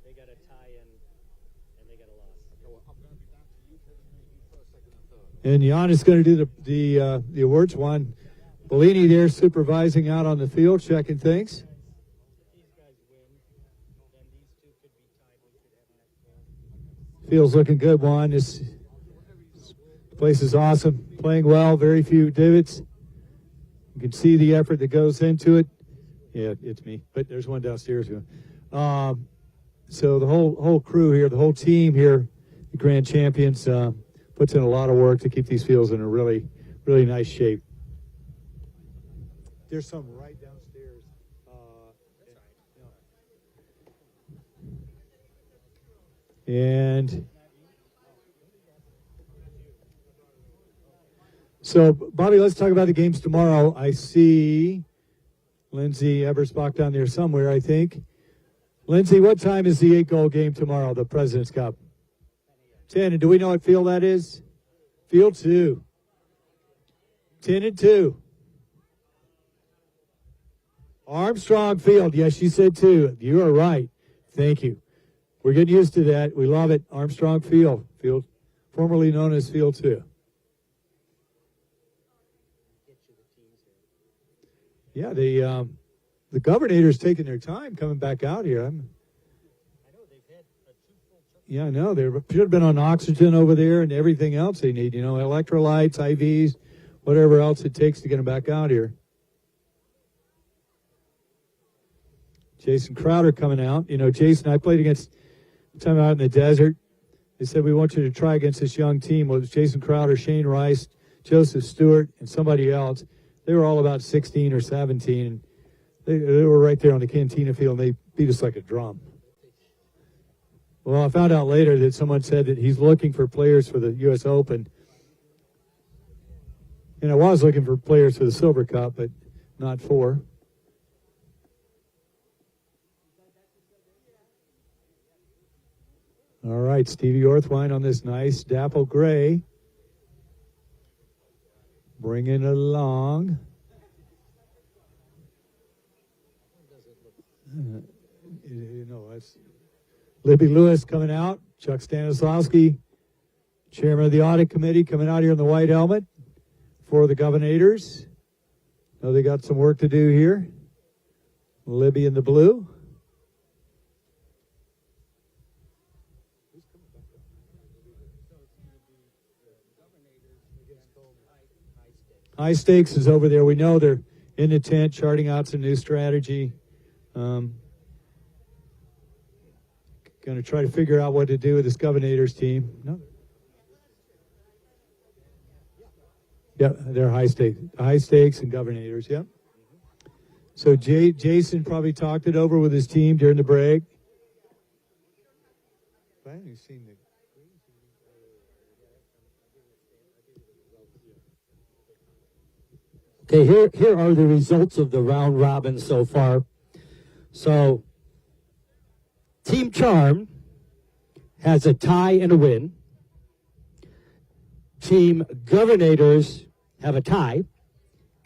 They got a tie and they got a loss. And Jan is going to do the awards. Juan Bellini there supervising out on the field, checking things. Field's looking good, Juan. This place is awesome. Playing well, very few divots. You can see the effort that goes into it. Yeah, it's me, but there's one downstairs. So the whole crew here, the whole team here, the Grand Champions, puts in a lot of work to keep these fields in a really, really nice shape. There's some right downstairs. And so, Bobby, let's talk about the games tomorrow. I see Lindsay Ebersbach down there somewhere, I think. Lindsay, what time is the 8-goal game tomorrow, the President's Cup? 10. And do we know what field that is? Field 2. 10 and 2. Armstrong Field. Yes, she said 2. You are right. Thank you. We're getting used to that. We love it. Armstrong Field. Field formerly known as Field 2. Yeah, the Governators taking their time coming back out here. Yeah, I know. They should have been on oxygen over there and everything else they need. You know, electrolytes, IVs, whatever else it takes to get them back out here. Jason Crowder coming out. You know, Jason, I played against time out in the desert. They said, we want you to try against this young team. Well, it was Jason Crowder, Shane Rice, Joseph Stewart, and somebody else. They were all about 16 or 17, and they were right there on the Cantina field, and they beat us like a drum. Well, I found out later that someone said that he's looking for players for the U.S. Open. And I was looking for players for the Silver Cup, but not for. All right, Stevie Orthwine on this nice dapple gray. Bringing it along. That's Libby Lewis coming out. Chuck Stanislawski, chairman of the audit committee, coming out here in the white helmet for the Governators. Know they got some work to do here. Libby in the blue. High Stakes is over there. We know they're in the tent charting out some new strategy. Going to try to figure out what to do with this Governators team. No. Yeah, they're High Stakes and Governators, yep. So Jason probably talked it over with his team during the break. I haven't seen the... Okay, here are the results of the round robin so far. So, Team Charm has a tie and a win. Team Governators have a tie,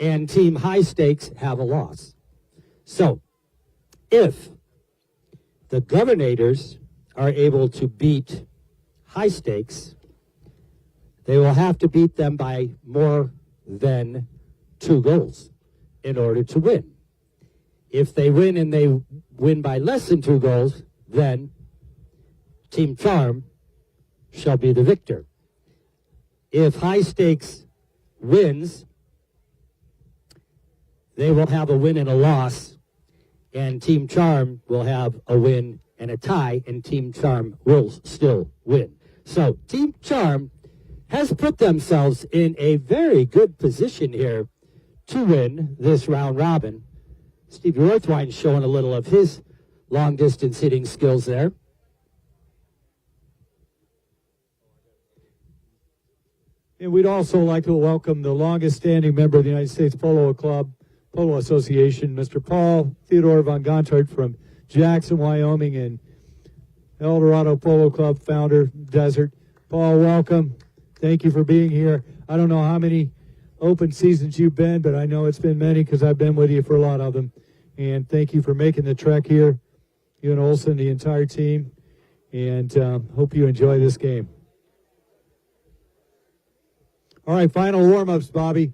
and Team High Stakes have a loss. So, if the Governators are able to beat High Stakes, they will have to beat them by more than 2 goals in order to win. If they win and they win by less than 2 goals, then Team Charm shall be the victor. If High Stakes wins, they will have a win and a loss, and Team Charm will have a win and a tie, and Team Charm will still win. So Team Charm has put themselves in a very good position here to win this round robin. Stevie Orthwine showing a little of his long-distance hitting skills there. And we'd also like to welcome the longest-standing member of the United States Polo Association, Mr. Paul Theodore Von Gontard from Jackson, Wyoming, and El Dorado Polo Club founder, Desert. Paul, welcome. Thank you for being here. I don't know how many open seasons you've been, but I know it's been many because I've been with you for a lot of them. And thank you for making the trek here, you and Olson, the entire team, and hope you enjoy this game. All right, final warm-ups, Bobby.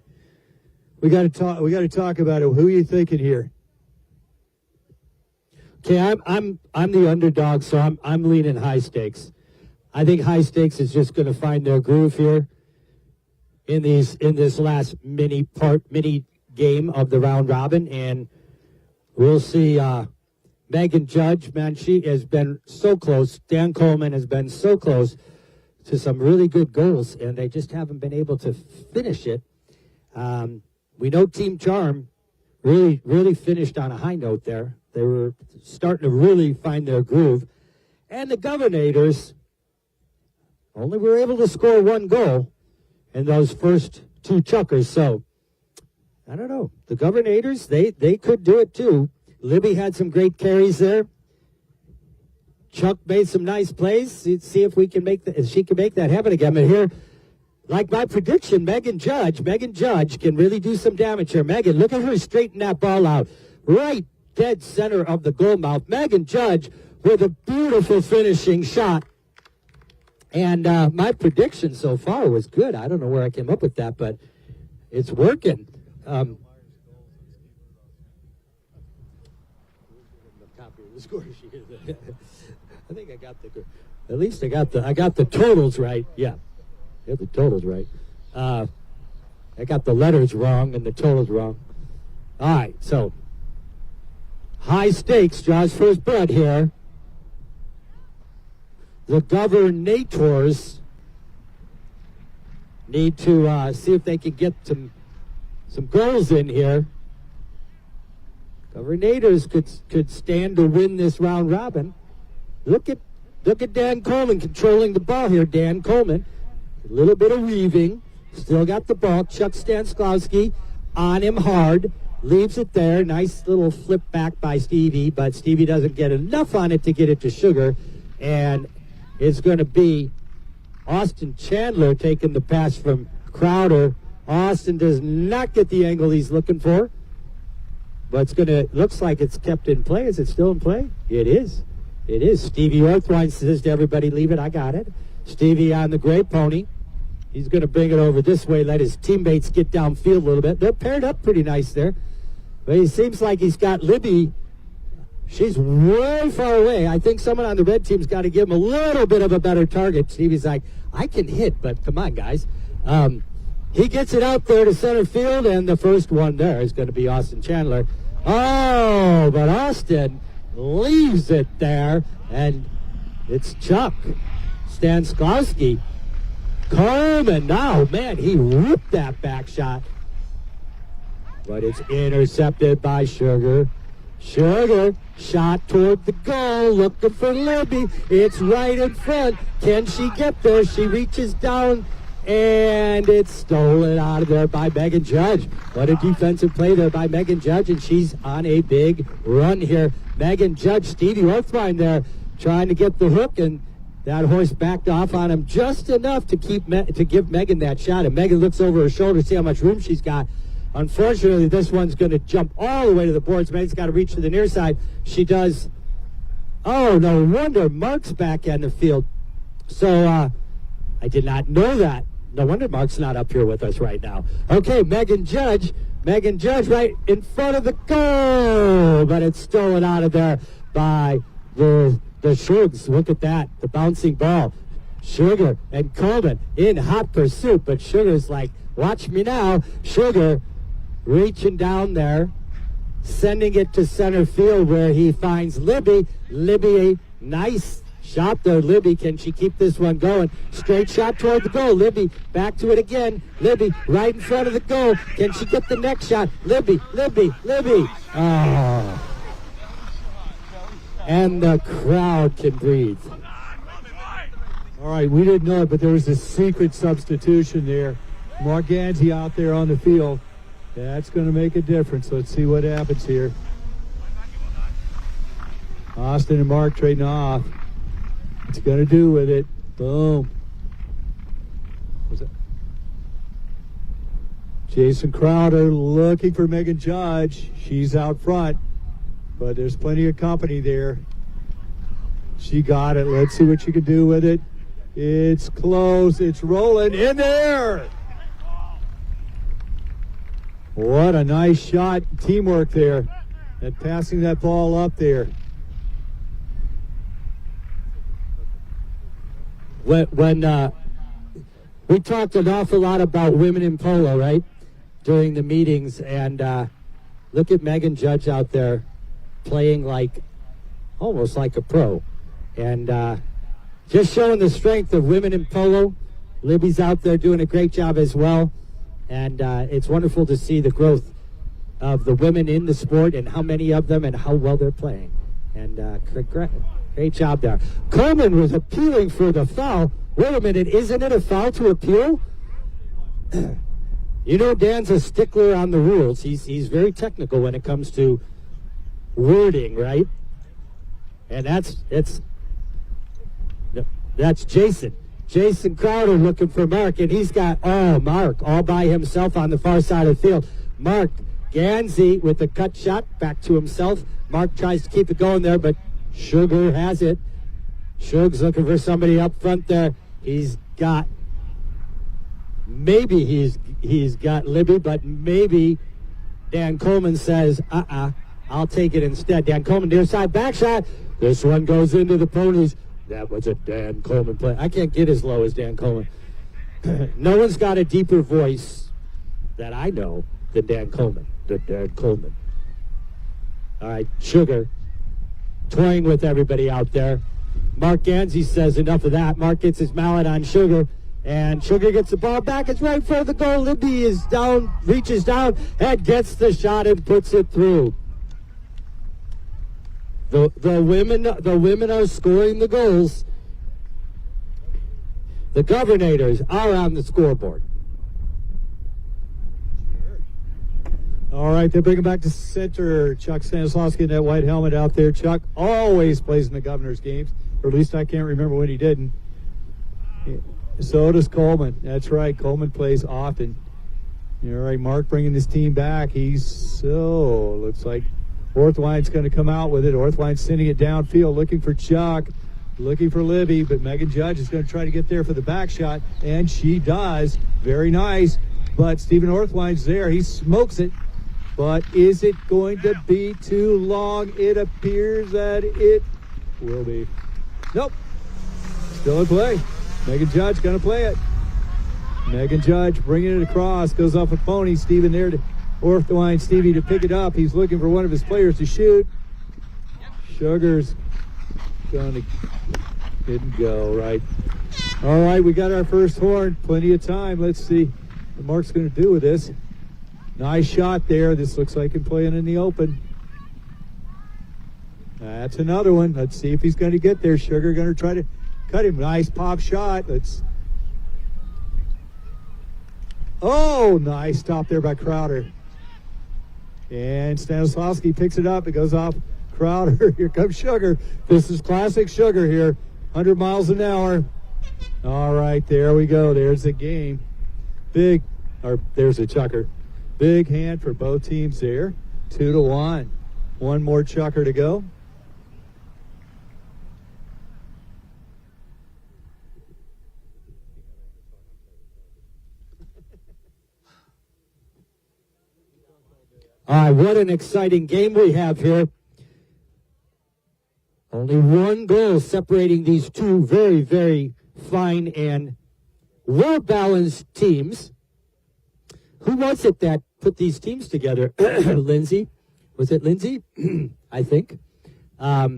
We got to talk about it. Who are you thinking here? Okay, I'm the underdog, so I'm leaning High Stakes. I think High Stakes is just going to find their groove here in this last mini game of the round robin, and we'll see. Megan Judge, man, she has been so close. Dan Coleman has been so close to some really good goals, and they just haven't been able to finish it. We know Team Charm really finished on a high note there. They were starting to really find their groove, and the Governators only were able to score 1 goal in those first 2 chukkers. So, I don't know. The Governators, they could do it too. Libby had some great carries there. Chuck made some nice plays. See if we can if she can make that happen again. But here, like my prediction, Megan Judge can really do some damage here. Megan, look at her straighten that ball out. Right dead center of the goal mouth. Megan Judge with a beautiful finishing shot. And my prediction so far was good. I don't know where I came up with that, but it's working. I think I got at least I got the totals right. Yeah, I got the totals right. I got the letters wrong and the totals wrong. All right, so High Stakes draws first blood here. The Governators need to see if they can get some goals in here. Governators could stand to win this round robin. Look at Dan Coleman controlling the ball here. Dan Coleman, a little bit of weaving, still got the ball. Chuck Stanislavski on him hard, leaves it there. Nice little flip back by Stevie, but Stevie doesn't get enough on it to get it to Sugar, and it's going to be Austin Chandler taking the pass from Crowder. Austin does not get the angle he's looking for, but looks like it's kept in play. Is it still in play? It is. It is. Stevie Orthwine says to everybody, leave it, I got it. Stevie on the gray pony. He's going to bring it over this way, let his teammates get downfield a little bit. They're paired up pretty nice there. But he seems like he's got Libby. She's way far away. I think someone on the red team's got to give him a little bit of a better target. Stevie's like, I can hit, but come on, guys. He gets it out there to center field, and the first one there is going to be Austin Chandler. Oh, but Austin leaves it there, and it's Chuck Stanislavski. Coleman now, man, he ripped that back shot. But it's intercepted by Sugar. Sugar shot toward the goal, looking for Libby. It's right in front. Can she get there? She reaches down, and it's stolen out of there by Megan Judge. What a defensive play there by Megan Judge, and she's on a big run here. Megan Judge, Stevie Orthwine there, trying to get the hook, and that horse backed off on him just enough to give Megan that shot. And Megan looks over her shoulder to see how much room she's got. Unfortunately, this one's going to jump all the way to the boards. Megan's got to reach to the near side. She does. Oh, no wonder Mark's back in the field. So I did not know that. No wonder Mark's not up here with us right now. Okay, Megan Judge right in front of the goal, but it's stolen out of there by the Shugs. Look at that, the bouncing ball. Sugar and Coleman in hot pursuit, but Sugar's like, watch me now. Sugar reaching down there, sending it to center field where he finds Libby. Libby, a nice shot there. Libby, can she keep this one going? Straight shot toward the goal. Libby, back to it again. Libby, right in front of the goal. Can she get the next shot? Libby. Oh. And the crowd can breathe. All right, we didn't know it, but there was a secret substitution there. Mark Gansey out there on the field. That's going to make a difference. Let's see what happens here. Austin and Mark trading off. What's he going to do with it? Boom. What's that? Jason Crowder looking for Megan Judge. She's out front, but there's plenty of company there. She got it. Let's see what she can do with it. It's close. It's rolling in there. What a nice shot. Teamwork there. And passing that ball up there. When we talked an awful lot about women in polo, right, during the meetings, and look at Megan Judge out there playing like almost like a pro, and just showing the strength of women in polo. Libby's out there doing a great job as well, and it's wonderful to see the growth of the women in the sport and how many of them and how well they're playing. And great job there. Coleman was appealing for the foul. Wait a minute, isn't it a foul to appeal? You know, Dan's a stickler on the rules. He's very technical when it comes to wording, right? And that's Jason. Jason Crowder looking for Mark, and he's got, Mark all by himself on the far side of the field. Mark Gansey with the cut shot back to himself. Mark tries to keep it going there, but Sugar has it. Sugar's looking for somebody up front there. He's got Libby, but maybe Dan Coleman says, I'll take it instead. Dan Coleman near side back shot. This one goes into the ponies. That was a Dan Coleman play. I can't get as low as Dan Coleman. No one's got a deeper voice that I know than Dan Coleman. All right, Sugar toying with everybody out there. Mark Gansey says enough of that. Mark gets his mallet on Sugar. And Sugar gets the ball back. It's right for the goal. Libby is down, reaches down, and gets the shot and puts it through. The women are scoring the goals. The Governators are on the scoreboard. All right, they bring him back to center. Chuck Stanislawski in that white helmet out there. Chuck always plays in the Governor's games, or at least I can't remember when he didn't. So does Coleman. That's right, Coleman plays often. All right, Mark bringing his team back. Looks like Orthwine's going to come out with it. Orthwine's sending it downfield, looking for Chuck, looking for Libby, but Megan Judge is going to try to get there for the back shot, and she does. Very nice, but Stephen Orthwine's there. He smokes it. But is it going to be too long? It appears that it will be. Nope. Still in play. Megan Judge going to play it. Megan Judge bringing it across. Goes off a pony. Steven there to Orthwine. Stevie to pick it up. He's looking for one of his players to shoot. Sugar's going to... Didn't go, right. All right, we got our first horn. Plenty of time. Let's see what Mark's going to do with this. Nice shot there. This looks like him playing in the open. That's another one. Let's see if he's going to get there. Sugar going to try to cut him. Nice pop shot. Oh, nice stop there by Crowder. And Stanislawski picks it up. It goes off Crowder. Here comes Sugar. This is classic Sugar here. 100 miles an hour. All right, there we go. There's the game. There's a chucker. Big hand for both teams there. 2-1. One more chucker to go. All right, what an exciting game we have here. Only one goal separating these two very, very fine and well-balanced teams. Who was it that put these teams together? Lindsay? Was it Lindsay? I think. The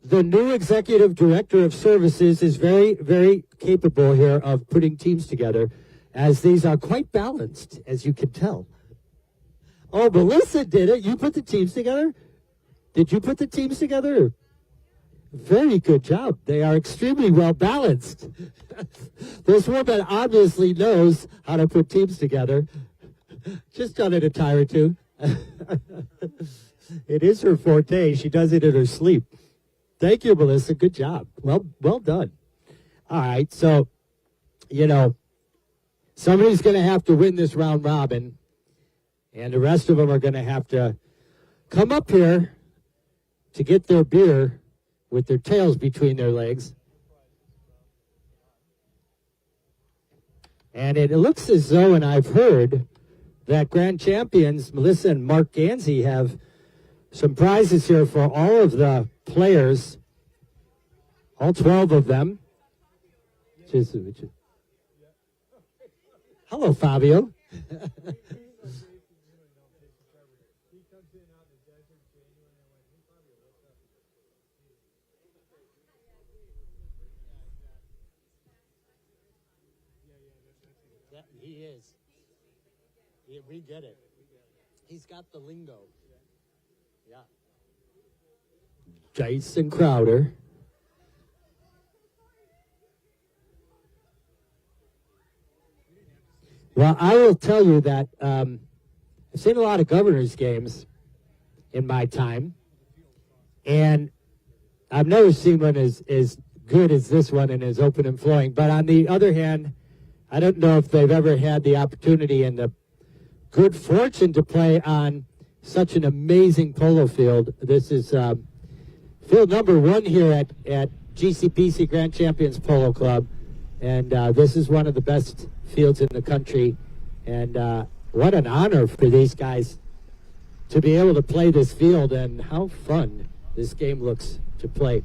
new executive director of services is very, very capable here of putting teams together, as these are quite balanced, as you can tell. Oh, Melissa did it. You put the teams together? Did you put the teams together? Very good job. They are extremely well balanced. This woman obviously knows how to put teams together. Just done it a time or two. It is her forte. She does it in her sleep. Thank you, Melissa. Good job. Well done. All right, so, somebody's going to have to win this round robin, and the rest of them are going to have to come up here to get their beer with their tails between their legs. And it looks as though, and I've heard, that grand champions, Melissa and Mark Gansey, have some prizes here for all of the players, all 12 of them. Hello, Fabio. He is. We get it. He's got the lingo. Yeah. Jason Crowder. Well, I will tell you that I've seen a lot of Governors games in my time, and I've never seen one as good as this one and as open and flowing. But on the other hand, I don't know if they've ever had the opportunity and the good fortune to play on such an amazing polo field. This is field number 1 here at GCPC Grand Champions Polo Club, and this is one of the best fields in the country. And what an honor for these guys to be able to play this field, and how fun this game looks to play.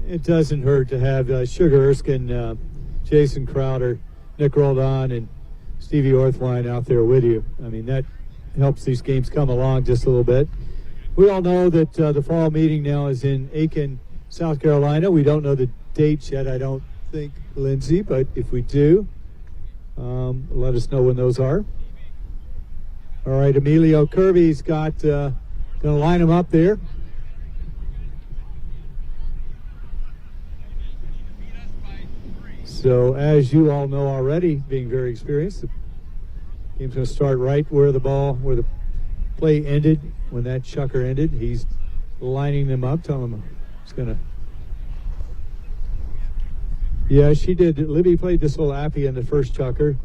It doesn't hurt to have Sugar Erskine, Jason Crowder, Nick Roldan, and Stevie Orthwine out there with you. I mean, that helps these games come along just a little bit. We all know that the fall meeting now is in Aiken, South Carolina. We don't know the dates yet, I don't think, Lindsay, but if we do, let us know when those are. All right, Emilio Kirby's got, going to line him up there. So as you all know already, being very experienced, the game's going to start right where the play ended, when that chucker ended. He's lining them up, telling them he's going to. Yeah, she did. Libby played this little appy in the first chucker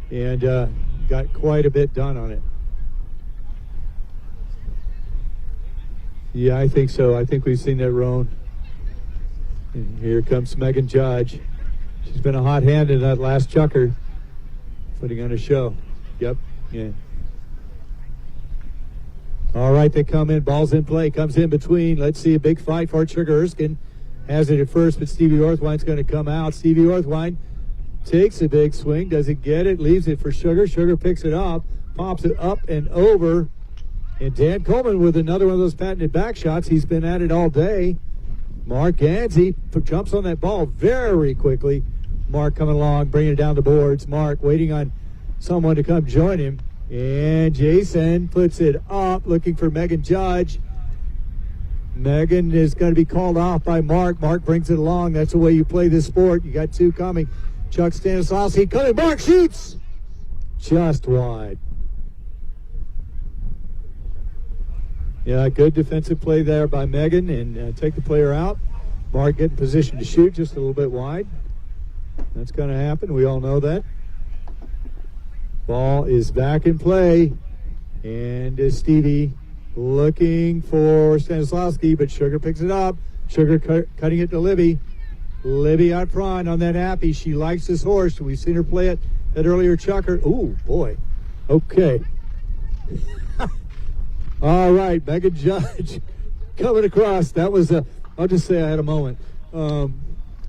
and got quite a bit done on it. Yeah, I think so. I think we've seen that, Roan. And here comes Megan Judge. She's been a hot hand in that last chucker, putting on a show. Yep, yeah. All right, they come in. Ball's in play. Comes in between. Let's see a big fight for it. Sugar Erskine has it at first, but Stevie Orthwine's going to come out. Stevie Orthwine takes a big swing. Doesn't get it. Leaves it for Sugar. Sugar picks it up. Pops it up and over. And Dan Coleman with another one of those patented back shots. He's been at it all day. Mark Gansey jumps on that ball very quickly. Mark coming along, bringing it down the boards. Mark waiting on someone to come join him. And Jason puts it up, looking for Megan Judge. Megan is going to be called off by Mark. Mark brings it along. That's the way you play this sport. You got two coming. Chuck Stanislawski coming. Mark shoots. Just wide. Yeah, good defensive play there by Megan and take the player out. Mark getting position to shoot just a little bit wide. That's going to happen. We all know that. Ball is back in play. And Stevie looking for Stanislawski, but Sugar picks it up. Sugar cutting it to Libby. Libby out front on that happy. She likes this horse. We've seen her play it that earlier chucker. Ooh, boy. Okay. All right, Megan Judge coming across. That was I'll just say I had a moment.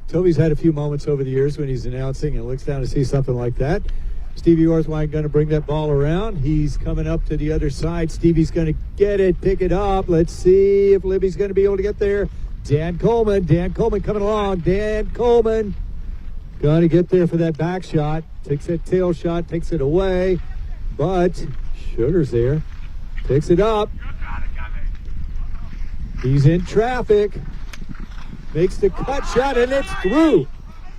Toby's had a few moments over the years when he's announcing and looks down to see something like that. Stevie Orthwine going to bring that ball around. He's coming up to the other side. Stevie's going to get it, pick it up. Let's see if Libby's going to be able to get there. Dan Coleman coming along. Dan Coleman going to get there for that back shot. Takes that tail shot, takes it away. But Sugar's there. Picks it up. He's in traffic. Makes the cut shot, and it's through.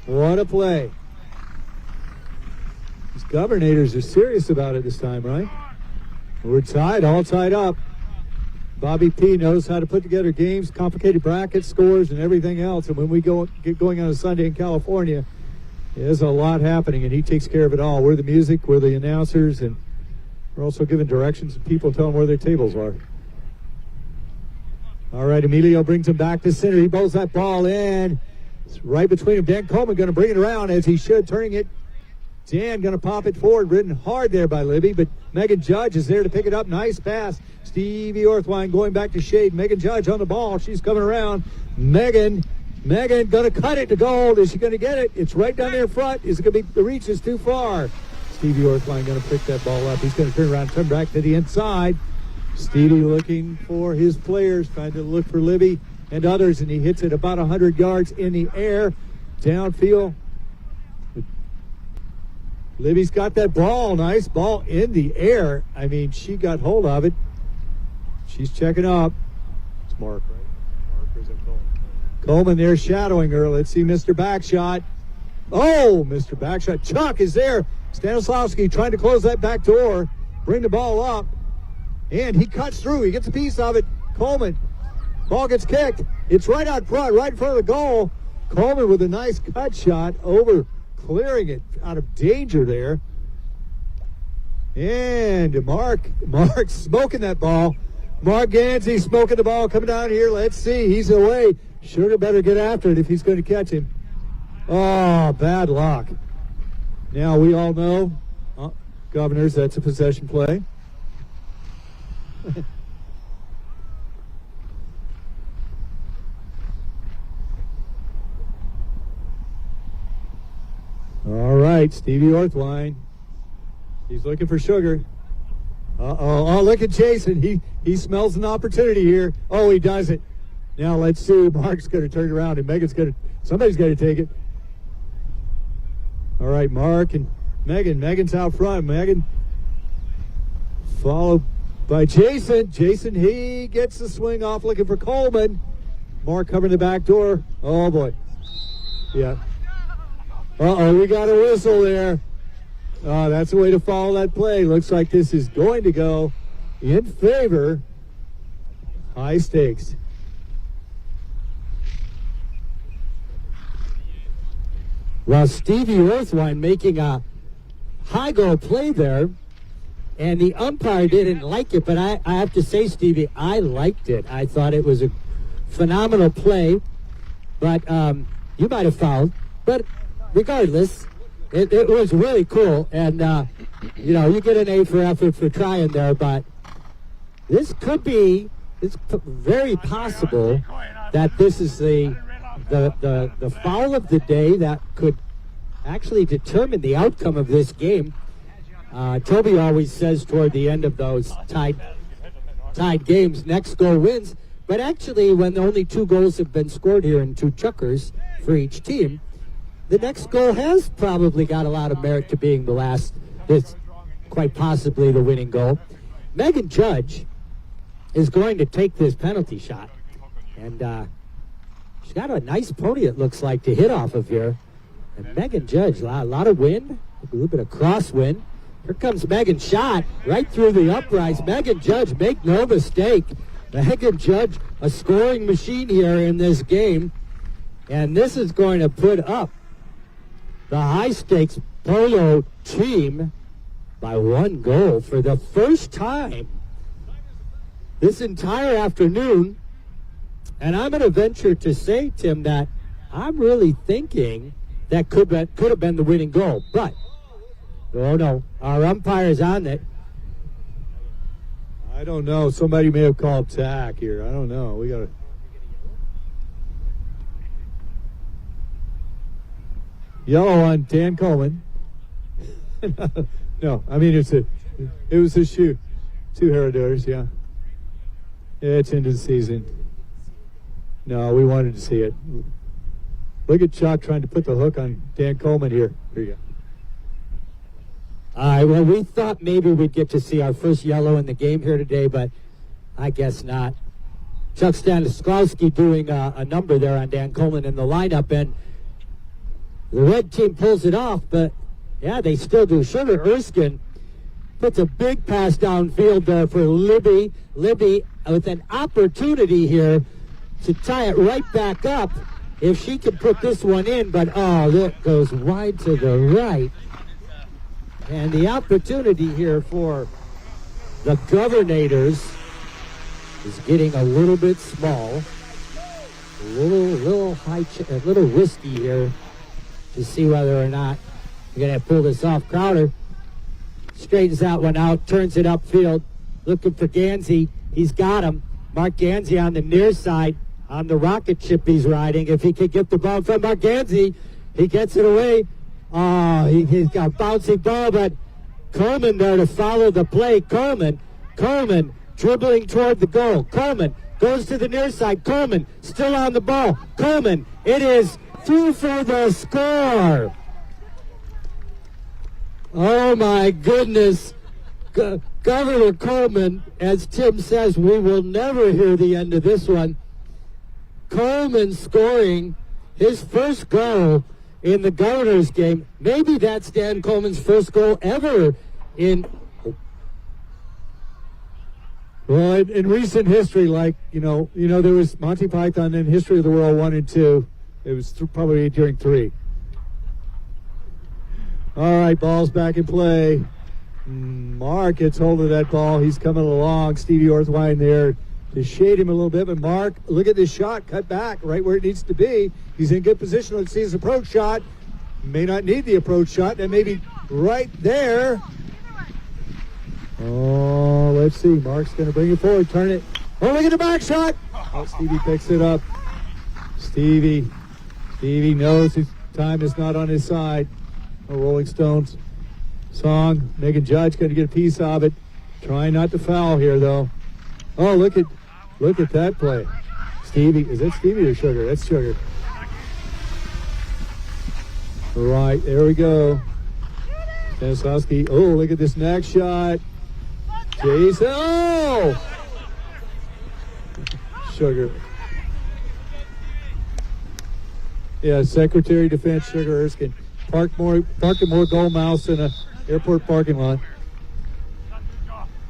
What a play. These governators are serious about it this time, right? We're tied, all tied up. Bobby P knows how to put together games, complicated bracket scores, and everything else. And when we get going on a Sunday in California, there's a lot happening, and he takes care of it all. We're the music, we're the announcers, and we're also giving directions and people tell them where their tables are. All right, Emilio brings him back to center. He bowls that ball in. It's right between him. Dan Coleman going to bring it around as he should, turning it. Dan going to pop it forward. Ridden hard there by Libby, but Megan Judge is there to pick it up. Nice pass. Stevie Orthwine going back to shade. Megan Judge on the ball. She's coming around. Megan going to cut it to gold. Is she going to get it? It's right down there in front. Is it going to be, the reach is too far. Stevie Orthwine going to pick that ball up. He's going to turn around, turn back to the inside. Stevie looking for his players, trying to look for Libby and others, and he hits it about 100 yards in the air, downfield. Libby's got that ball, nice ball in the air. I mean, she got hold of it. She's checking up. It's Mark, right? Mark, or is it Coleman? Coleman there shadowing her. Let's see Mr. Backshot. Oh, Mr. Backshot. Chuck is there. Stanislawski trying to close that back door, bring the ball up. And he cuts through. He gets a piece of it. Coleman. Ball gets kicked. It's right out front, right in front of the goal. Coleman with a nice cut shot over, clearing it out of danger there. And Mark smoking that ball. Mark Gansey smoking the ball, coming down here. Let's see. He's away. Sugar better get after it if he's going to catch him. Oh, bad luck. Now we all know, Governors, that's a possession play. All right, Stevie Orthwine. He's looking for Sugar. Uh-oh. Oh, look at Jason. He smells an opportunity here. Oh, he doesn't. Now let's see. Mark's going to turn around and somebody's going to take it. All right, Mark and Megan. Megan's out front. Megan followed by Jason. Jason, he gets the swing off looking for Coleman. Mark covering the back door. Oh, boy. Yeah. Uh-oh, we got a whistle there. Oh, that's the way to follow that play. Looks like this is going to go in favor. High stakes. Well, Stevie Earthwine making a high goal play there, and the umpire didn't like it, but I have to say, Stevie, I liked it. I thought it was a phenomenal play, but you might have fouled. But regardless, it was really cool, and you get an A for effort for trying there, but it's very possible that this is the foul of the day that could actually determine the outcome of this game. Toby always says toward the end of those tied games, next goal wins. But actually, when only 2 goals have been scored here and 2 chukkers for each team, the next goal has probably got a lot of merit to being the last. It's quite possibly the winning goal. Megan Judge is going to take this penalty shot, and she's got a nice pony, it looks like, to hit off of here. And Megan Judge, a lot of wind, a little bit of crosswind. Here comes Megan's shot right through the uprights. Megan Judge, make no mistake. Megan Judge, a scoring machine here in this game. And this is going to put up the high-stakes polo team by 1 goal for the first time this entire afternoon. And I'm going to venture to say, Tim, that I'm really thinking that could have been the winning goal. But, oh no, our umpire is on it. I don't know. Somebody may have called tack here. I don't know. We got to... Yellow on Dan Coleman. No, I mean, it was a shoot. 2 Herradores, yeah. It's into the season. No, we wanted to see it. Look at Chuck trying to put the hook on Dan Coleman here. Here you go. All right, well, we thought maybe we'd get to see our first yellow in the game here today, but I guess not. Chuck Stanislawski doing a number there on Dan Coleman in the lineup, and the red team pulls it off, but, yeah, they still do. Sugar Erskine puts a big pass downfield there for Libby. Libby with an opportunity here to tie it right back up if she can put this one in, but, oh, that goes wide to the right. And the opportunity here for the Governators is getting a little bit small. A little risky here to see whether or not we're going to pull this off. Crowder straightens that one out, turns it upfield, looking for Gansey. He's got him. Mark Gansey on the near side on the rocket ship he's riding. If he can get the ball from Mark Gansey, he gets it away. Oh, he's got a bouncy ball, but Coleman there to follow the play. Coleman dribbling toward the goal. Coleman goes to the near side. Coleman still on the ball. Coleman, it is through for the score. Oh, my goodness. Governor Coleman, as Tim says, we will never hear the end of this one. Coleman scoring his first goal in the Governor's game. Maybe that's Dan Coleman's first goal ever in... Well, in recent history, like, you know, there was Monty Python in History of the World 1 and 2. It was probably during 3. All right, ball's back in play. Mark gets hold of that ball. He's coming along. Stevie Orthwine there to shade him a little bit. But Mark, look at this shot, cut back right where it needs to be. He's in good position. Let's see his approach shot. May not need the approach shot. And maybe right there. Oh, let's see. Mark's going to bring it forward. Turn it. Oh, look at the back shot. Oh, Stevie picks it up. Stevie knows his time is not on his side. A Rolling Stones song. Megan Judge going to get a piece of it. Trying not to foul here, though. Oh, look at that play. Stevie, is that Stevie or Sugar? That's Sugar. All right, there we go. Stanislawski. Oh, look at this next shot. Jason. Oh! Sugar. Yeah, Secretary of Defense Sugar Erskine. Parking more gold mouse in a airport parking lot.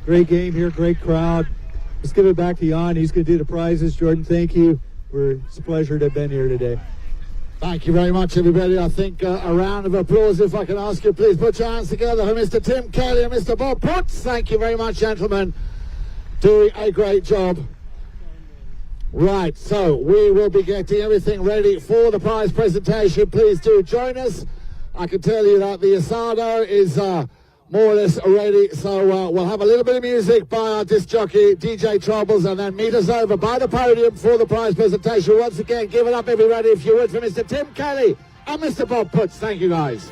Great game here, great crowd. Let's give it back to Jan. He's going to do the prizes. Jordan, thank you. It's a pleasure to have been here today. Thank you very much, everybody. I think a round of applause, if I can ask you, please put your hands together for Mr. Tim Kelly and Mr. Bob Putz. Thank you very much, gentlemen. Doing a great job. Right, so we will be getting everything ready for the prize presentation. Please do join us. I can tell you that the asado is more or less ready, so we'll have a little bit of music by our disc jockey, DJ Troubles, and then meet us over by the podium for the prize presentation. Once again, give it up, everybody, if you would, for Mr. Tim Kelly and Mr. Bob Putz. Thank you, guys.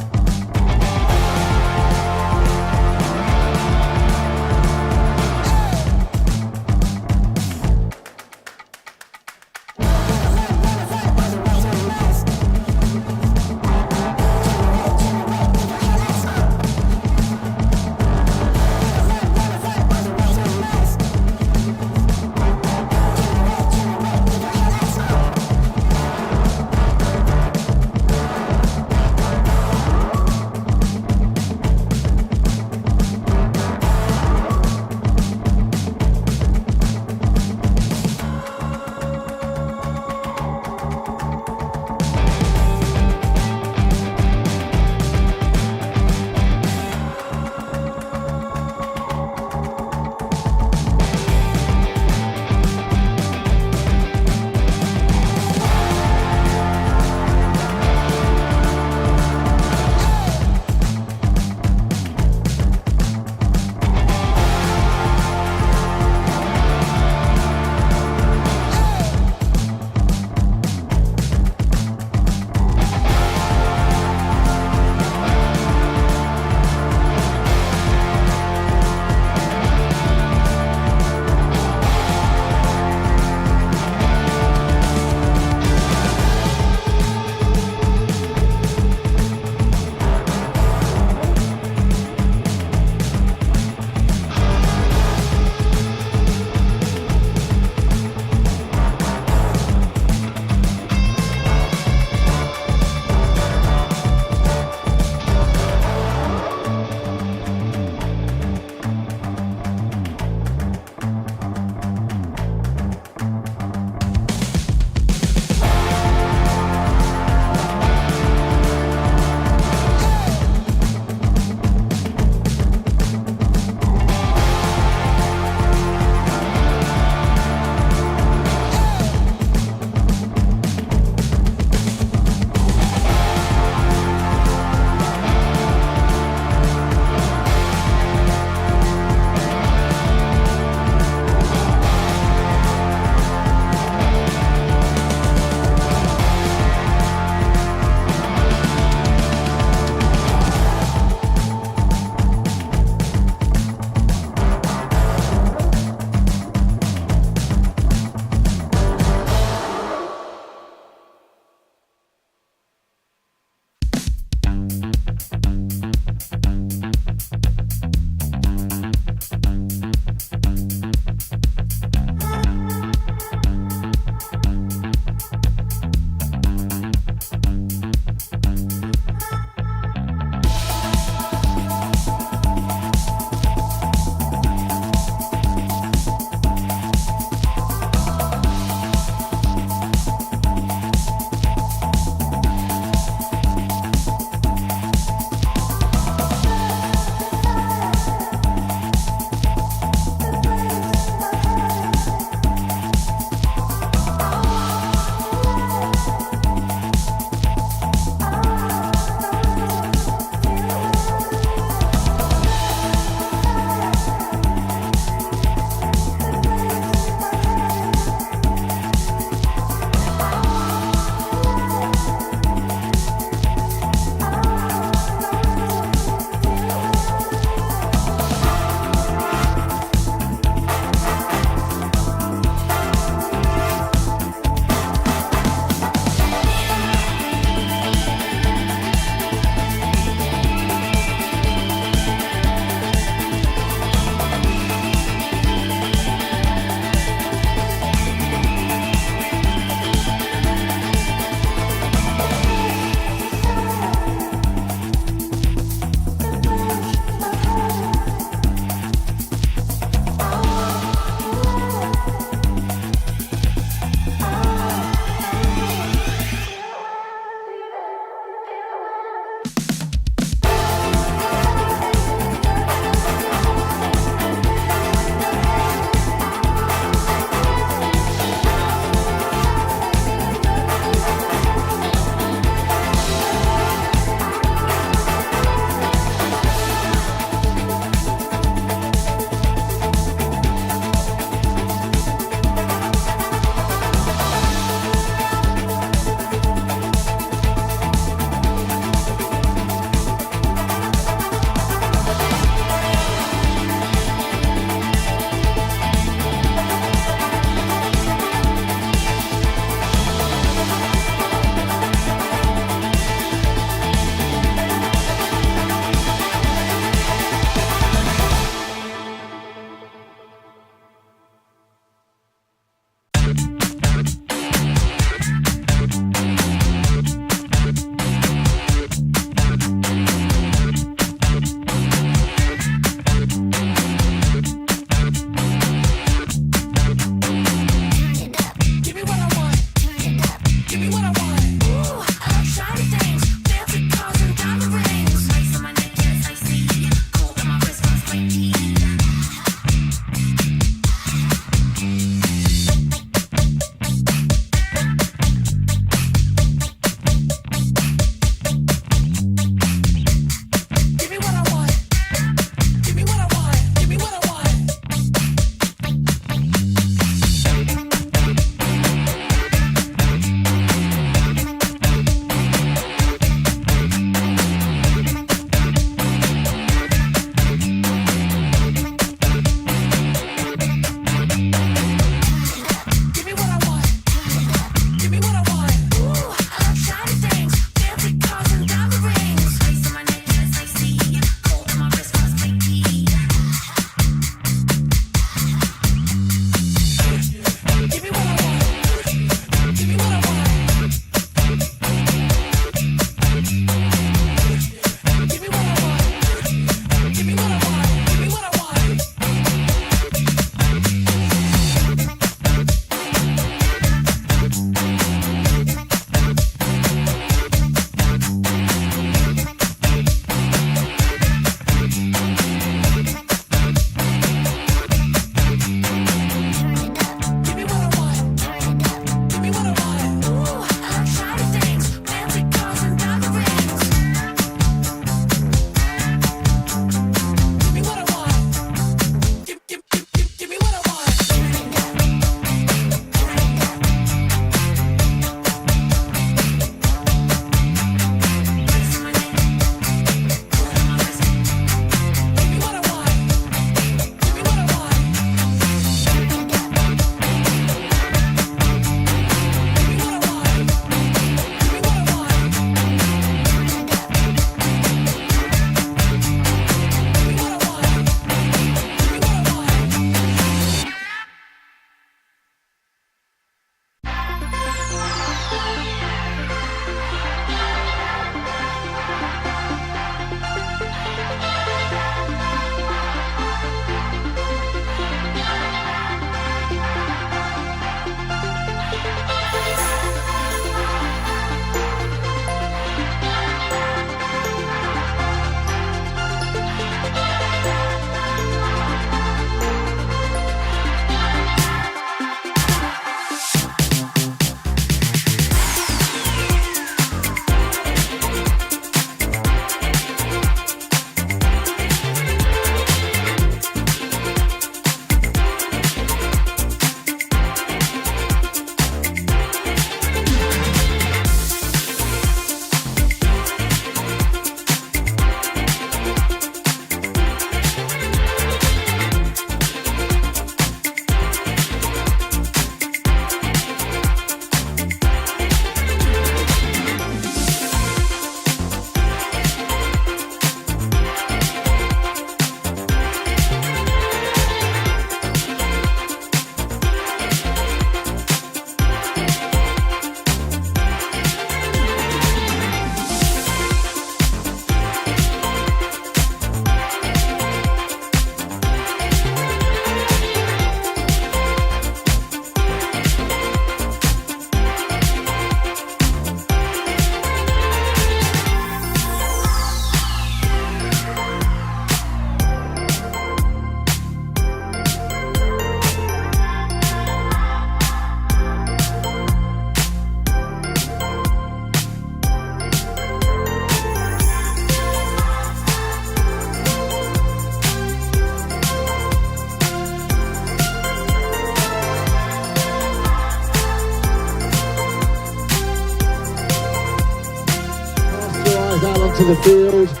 to the field.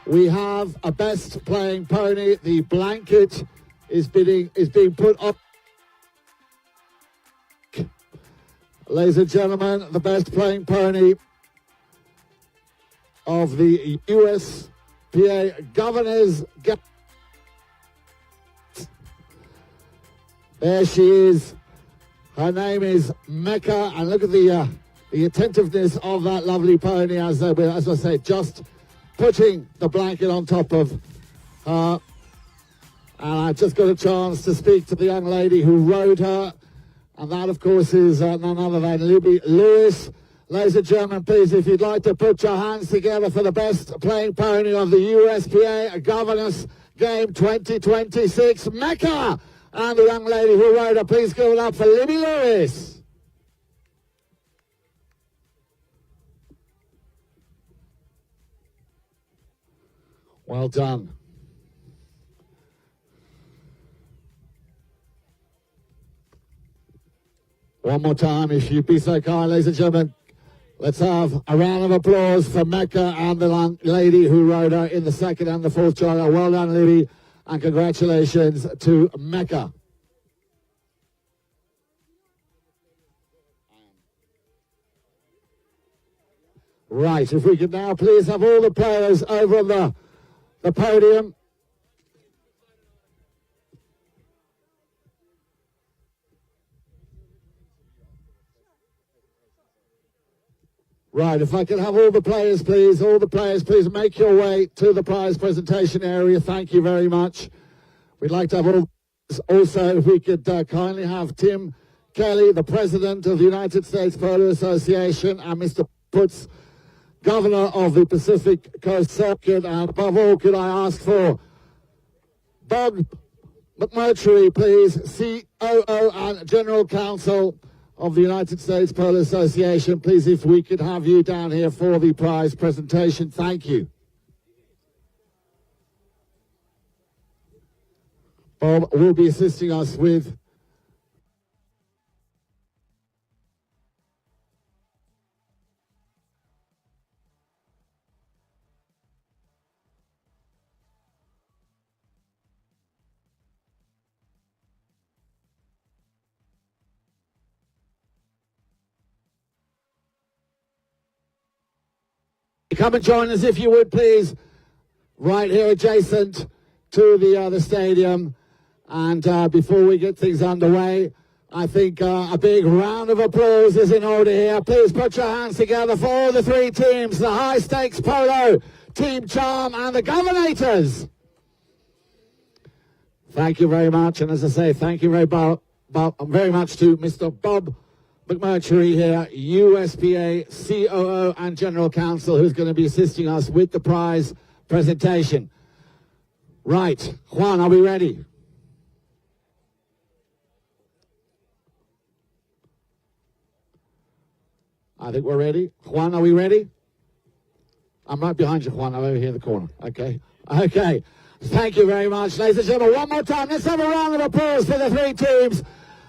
We have a best playing pony. The blanket is being put up. Ladies and gentlemen, the best playing pony of the USPA Governors. There she is. Her name is Mecca, and look at the attentiveness of that lovely pony as I say, just putting the blanket on top of her. And I just got a chance to speak to the young lady who rode her, and that, of course, is none other than Libby Lewis. Ladies and gentlemen, please, if you'd like to put your hands together for the best playing pony of the USPA Governors Game 2026, Mecca, and the young lady who rode her. Please give it up for Libby Lewis. Well done. One more time, if you'd be so kind, ladies and gentlemen. Let's have a round of applause for Mecca and the lady who rode her in the second and the fourth trial. Well done, Libby, and congratulations to Mecca. Right, if we could now please have all the players over on the podium. Right, if I can have all the players, please make your way to the prize presentation area. Thank you very much. We'd like to have all. Also, if we could kindly have Tim Kelly, the president of the United States Polo Association, and Mr. Putz, governor of the Pacific Coast Circuit, and above all, could I ask for Bob McMurtry, please, COO and General Counsel of the United States Polo Association. Please, if we could have you down here for the prize presentation. Thank you. Bob will be assisting us with come and join us if you would, please, right here adjacent to the stadium. And before we get things underway, I think a big round of applause is in order here. Please put your hands together for all the three teams, the High Stakes Polo, Team Charm, and the Governators. Thank you very much. And as I say, thank you very much to Mr. Bob McMurtry here, USPA COO and General Counsel, who's going to be assisting us with the prize presentation. Right, Juan, are we ready? I think we're ready. Juan, are we ready? I'm right behind you, Juan. I'm over here in the corner. Okay. Okay. Thank you very much, ladies and gentlemen. One more time. Let's have a round of applause for the three teams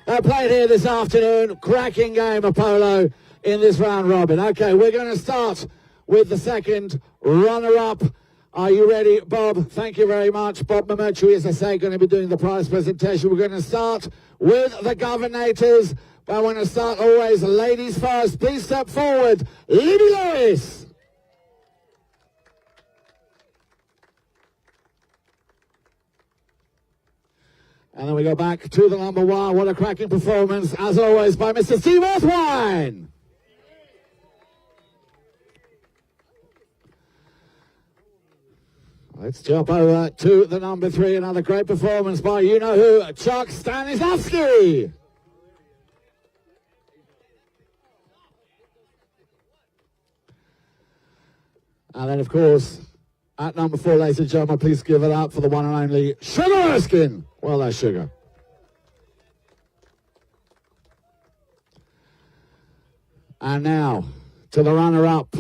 played here this afternoon. Cracking game of polo in this round robin. Okay, we're going to start with the second runner-up. Are you ready, Bob? Thank you very much. Bob McMurtry, as I say, going to be doing the prize presentation. We're going to start with the Governators. But I want to start always ladies first. Please step forward. Libby Lewis. And then we go back to the number one. What a cracking performance, as always, by Mr. Steve Earthwine. Let's jump over to the number three. Another great performance by you-know-who, Chuck Stanislavski. And then, of course, at number four, ladies and gentlemen, please give it up for the one and only Sugar Erskine. Well done, Sugar. And now to the runner-up,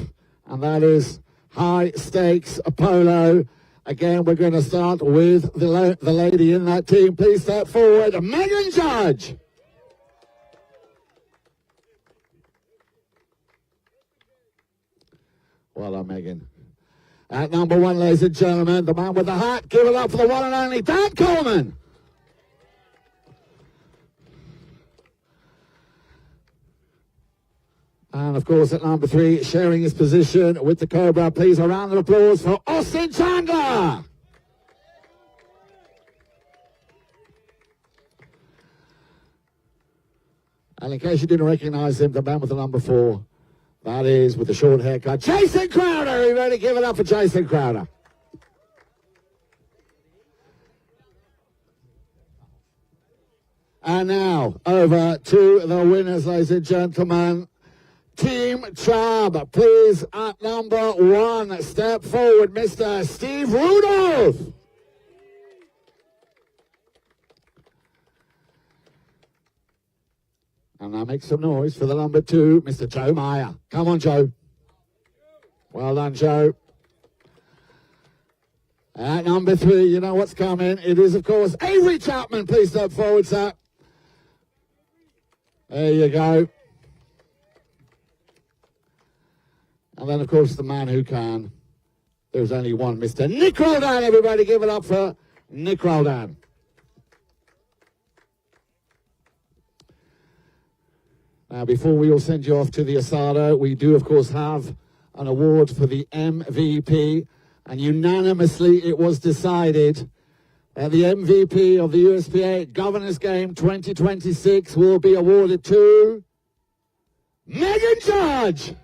and that is High Stakes Polo. Again, we're going to start with the lady in that team. Please step forward, Megan Judge. Well done, Megan. At number 1, ladies and gentlemen, the man with the hat. Give it up for the one and only Dan Coleman. And, of course, at number 3, sharing his position with the Cobra. Please, a round of applause for Austin Chandler. And in case you didn't recognize him, the man with the number 4, that is, with the short haircut, Jason Crowder. You ready? Give it up for Jason Crowder. And now, over to the winners, ladies and gentlemen. Team Chubb, please, at number 1, step forward, Mr. Steve Rudolph. And now make some noise for the number 2, Mr. Joe Meyer. Come on, Joe. Well done, Joe. At number 3, you know what's coming. It is, of course, Avery Chapman. Please step forward, sir. There you go. And then, of course, the man who can. There's only one, Mr. Nick Roldan. Everybody give it up for Nick Roldan. Now, before we all send you off to the Asada, we do, of course, have an award for the MVP. And unanimously, it was decided that the MVP of the USPA Governors Game 2026 will be awarded to Megan Judge.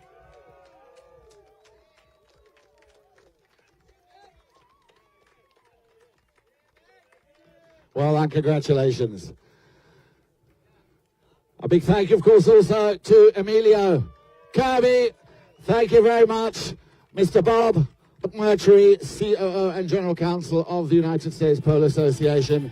Well, and congratulations. A big thank you, of course, also to Emilio Kirby. Thank you very much, Mr. Bob McMurtry, COO and General Counsel of the United States Polo Association.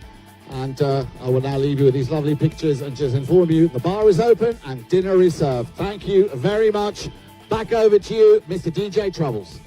And I will now leave you with these lovely pictures and just inform you the bar is open and dinner is served. Thank you very much. Back over to you, Mr. DJ Troubles.